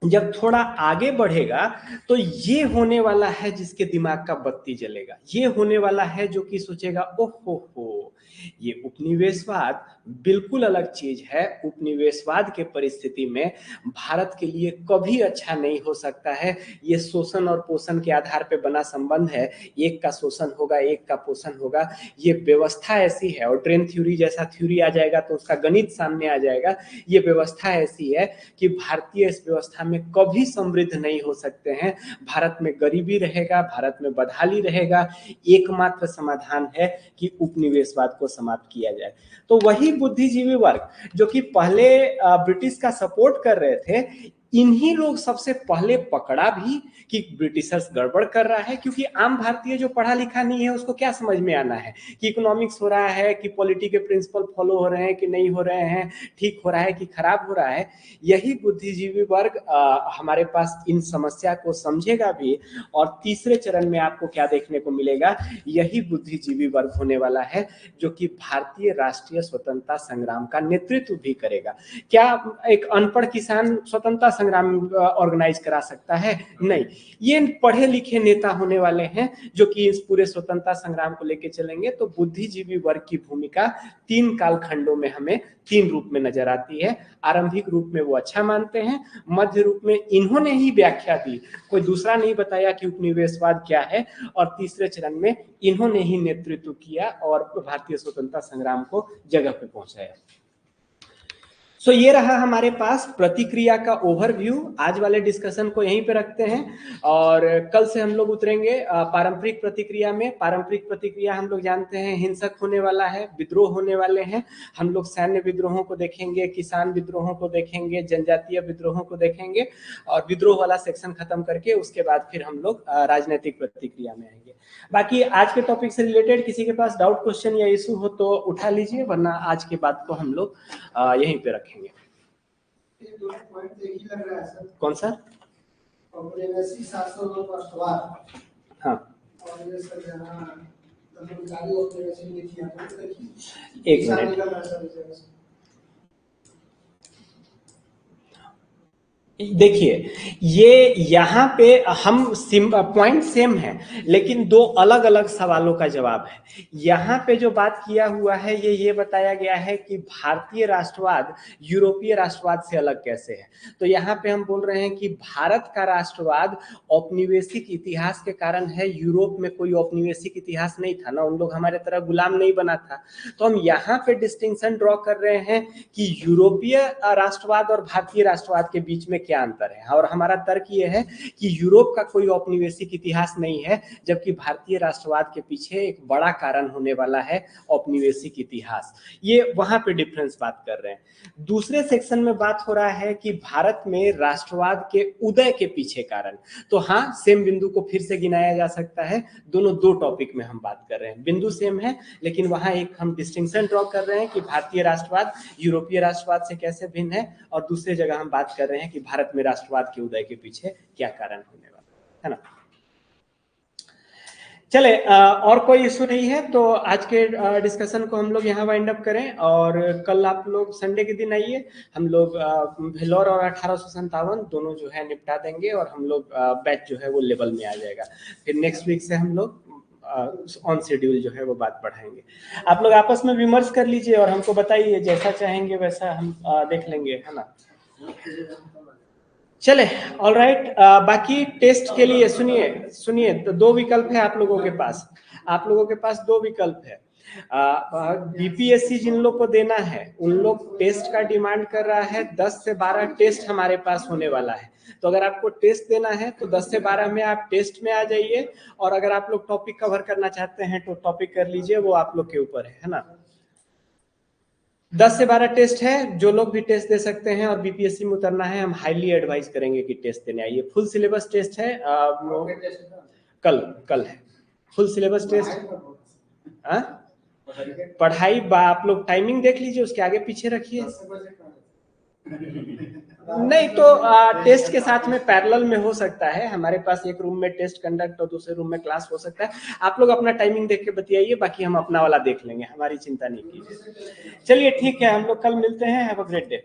जब थोड़ा आगे बढ़ेगा तो ये होने वाला है जिसके दिमाग का बत्ती जलेगा, ये होने वाला है जो कि सोचेगा ओहो ये उपनिवेशवाद बिल्कुल अलग चीज है, उपनिवेशवाद के परिस्थिति में भारत के लिए कभी अच्छा नहीं हो सकता है, ये शोषण और पोषण के आधार पे बना संबंध है, एक का शोषण होगा एक का पोषण होगा, ये व्यवस्था ऐसी है। और ट्रेन थ्योरी जैसा थ्योरी आ जाएगा तो उसका गणित सामने आ जाएगा। ये व्यवस्था ऐसी है कि भारतीय इस व्यवस्था में कभी समृद्ध नहीं हो सकते हैं, भारत में गरीबी रहेगा, भारत में बदहाली रहेगा, एकमात्र समाधान है कि उपनिवेशवाद को समाप्त किया जाए। तो वही बुद्धिजीवी वर्ग जो कि पहले ब्रिटिश का सपोर्ट कर रहे थे, इन्हीं लोग सबसे पहले पकड़ा भी कि ब्रिटिशर्स गड़बड़ कर रहा है, क्योंकि आम भारतीय जो पढ़ा लिखा नहीं है उसको क्या समझ में आना है कि इकोनॉमिक्स हो रहा है कि पॉलिटी के प्रिंसिपल फॉलो हो रहे हैं कि नहीं हो रहे हैं, ठीक हो रहा है कि खराब हो रहा है। यही बुद्धिजीवी वर्ग हमारे पास इन समस्या को समझेगा भी। और तीसरे चरण में आपको क्या देखने को मिलेगा, यही बुद्धिजीवी वर्ग होने वाला है जो कि भारतीय राष्ट्रीय स्वतंत्रता संग्राम का नेतृत्व भी करेगा। क्या एक अनपढ़ किसान स्वतंत्रता संग्राम ऑर्गेनाइज करा सकता है? नहीं, ये पढ़े लिखे नेता होने वाले हैं जो कि इस पूरे स्वतंत्रता संग्राम को लेकर चलेंगे। तो बुद्धिजीवी वर्ग की भूमिका 3 कालखंडों में हमें 3 रूप में नजर आती है। आरंभिक रूप में वो अच्छा मानते हैं, मध्य रूप में इन्होंने ही व्याख्या दी, कोई दूसरा नहीं बताया कि उपनिवेशवाद क्या है, और तीसरे चरण में इन्होंने ही नेतृत्व किया और भारतीय स्वतंत्रता संग्राम को जगह पे पहुंचाया। सो ये रहा हमारे पास प्रतिक्रिया का ओवरव्यू। आज वाले डिस्कशन को यहीं पे रखते हैं और कल से हम लोग उतरेंगे पारंपरिक प्रतिक्रिया में। पारंपरिक प्रतिक्रिया हम लोग जानते हैं हिंसक होने वाला है, विद्रोह होने वाले हैं। हम लोग सैन्य विद्रोहों को देखेंगे, किसान विद्रोहों को देखेंगे, जनजातीय विद्रोहों को देखेंगे और विद्रोह वाला सेक्शन खत्म करके उसके बाद फिर हम लोग राजनीतिक प्रतिक्रिया में आएंगे। बाकी आज के टॉपिक से रिलेटेड किसी के पास डाउट, क्वेश्चन या इशू हो तो उठा लीजिए, वरना आज के बात को हम लोग यहीं पे रखेंगे। कौन सा? हाँ, एक मिनट देखिए, ये यहाँ पे हम पॉइंट सेम है लेकिन दो अलग अलग सवालों का जवाब है। यहाँ पे जो बात किया हुआ है ये बताया गया है कि भारतीय राष्ट्रवाद यूरोपीय राष्ट्रवाद से अलग कैसे है। तो यहाँ पे हम बोल रहे हैं कि भारत का राष्ट्रवाद औपनिवेशिक इतिहास के कारण है, यूरोप में कोई औपनिवेशिक इतिहास नहीं था ना, उन लोग हमारे तरह गुलाम नहीं बना था। तो हम यहाँ पे डिस्टिंक्शन ड्रॉ कर रहे हैं कि यूरोपीय राष्ट्रवाद और भारतीय राष्ट्रवाद के बीच में क्या अंतर है। और हमारा तर्क ये है कि यूरोप का कोई औपनिवेशिक इतिहास नहीं है, जबकि भारतीय राष्ट्रवाद के पीछे एक बड़ा कारण होने वाला है औपनिवेशिक इतिहास। ये वहां पे डिफरेंस बात कर रहे हैं। दूसरे सेक्शन में बात हो रहा है कि भारत में राष्ट्रवाद के उदय के पीछे कारण। तो हाँ, सेम बिंदु को फिर से गिनाया जा सकता है, दोनों दो टॉपिक में हम बात कर रहे हैं, बिंदु सेम है लेकिन वहां एक हम डिस्टिंक्शन ड्रॉ कर रहे हैं कि भारतीय राष्ट्रवाद यूरोपीय राष्ट्रवाद से कैसे भिन्न है, और दूसरी जगह हम बात कर रहे हैं कि भारत में राष्ट्रवाद के उदय के पीछे क्या कारण होने वाला है ना। चले, और कोई इशू नहीं है तो आज के डिस्कशन को हम लोग यहाँ वाइंड अप करें। और कल आप लोग संडे के दिन आइए, हम लोग भेलोर और 1857 दोनों जो है निपटा देंगे और हम लोग बैच जो है वो लेवल में आ जाएगा। फिर नेक्स्ट वीक से हम लोग ऑन शेड्यूल जो है वो बात बढ़ाएंगे। आप लोग आपस में विमर्श कर लीजिए और हमको बताइए, जैसा चाहेंगे वैसा हम देख लेंगे, है ना। चले, ऑल राइट। बाकी टेस्ट के लिए सुनिए तो दो विकल्प है आप लोगों के पास। दो विकल्प है। बीपीएससी जिन लोग को देना है उन लोग टेस्ट का डिमांड कर रहा है, 10 से 12 टेस्ट हमारे पास होने वाला है। तो अगर आपको टेस्ट देना है तो 10 से 12 में आप टेस्ट में आ जाइए, और अगर आप लोग टॉपिक कवर करना चाहते हैं तो टॉपिक कर लीजिए, वो आप लोग के ऊपर है ना। 10 से 12 टेस्ट है, जो लोग भी टेस्ट दे सकते हैं और बीपीएससी में उतरना है, हम हाईली एडवाइस करेंगे कि टेस्ट देने आइए। फुल सिलेबस टेस्ट है, कल कल है फुल सिलेबस टेस्ट। पढ़ाई आप लोग टाइमिंग देख लीजिए, उसके आगे पीछे रखिए। नहीं तो टेस्ट के साथ में पैरेलल में हो सकता है, हमारे पास एक रूम में टेस्ट कंडक्ट और दूसरे रूम में क्लास हो सकता है। आप लोग अपना टाइमिंग देख के बतियाइए, बाकी हम अपना वाला देख लेंगे, हमारी चिंता नहीं कीजिए। चलिए ठीक है, हम लोग कल मिलते हैं। Have a great day.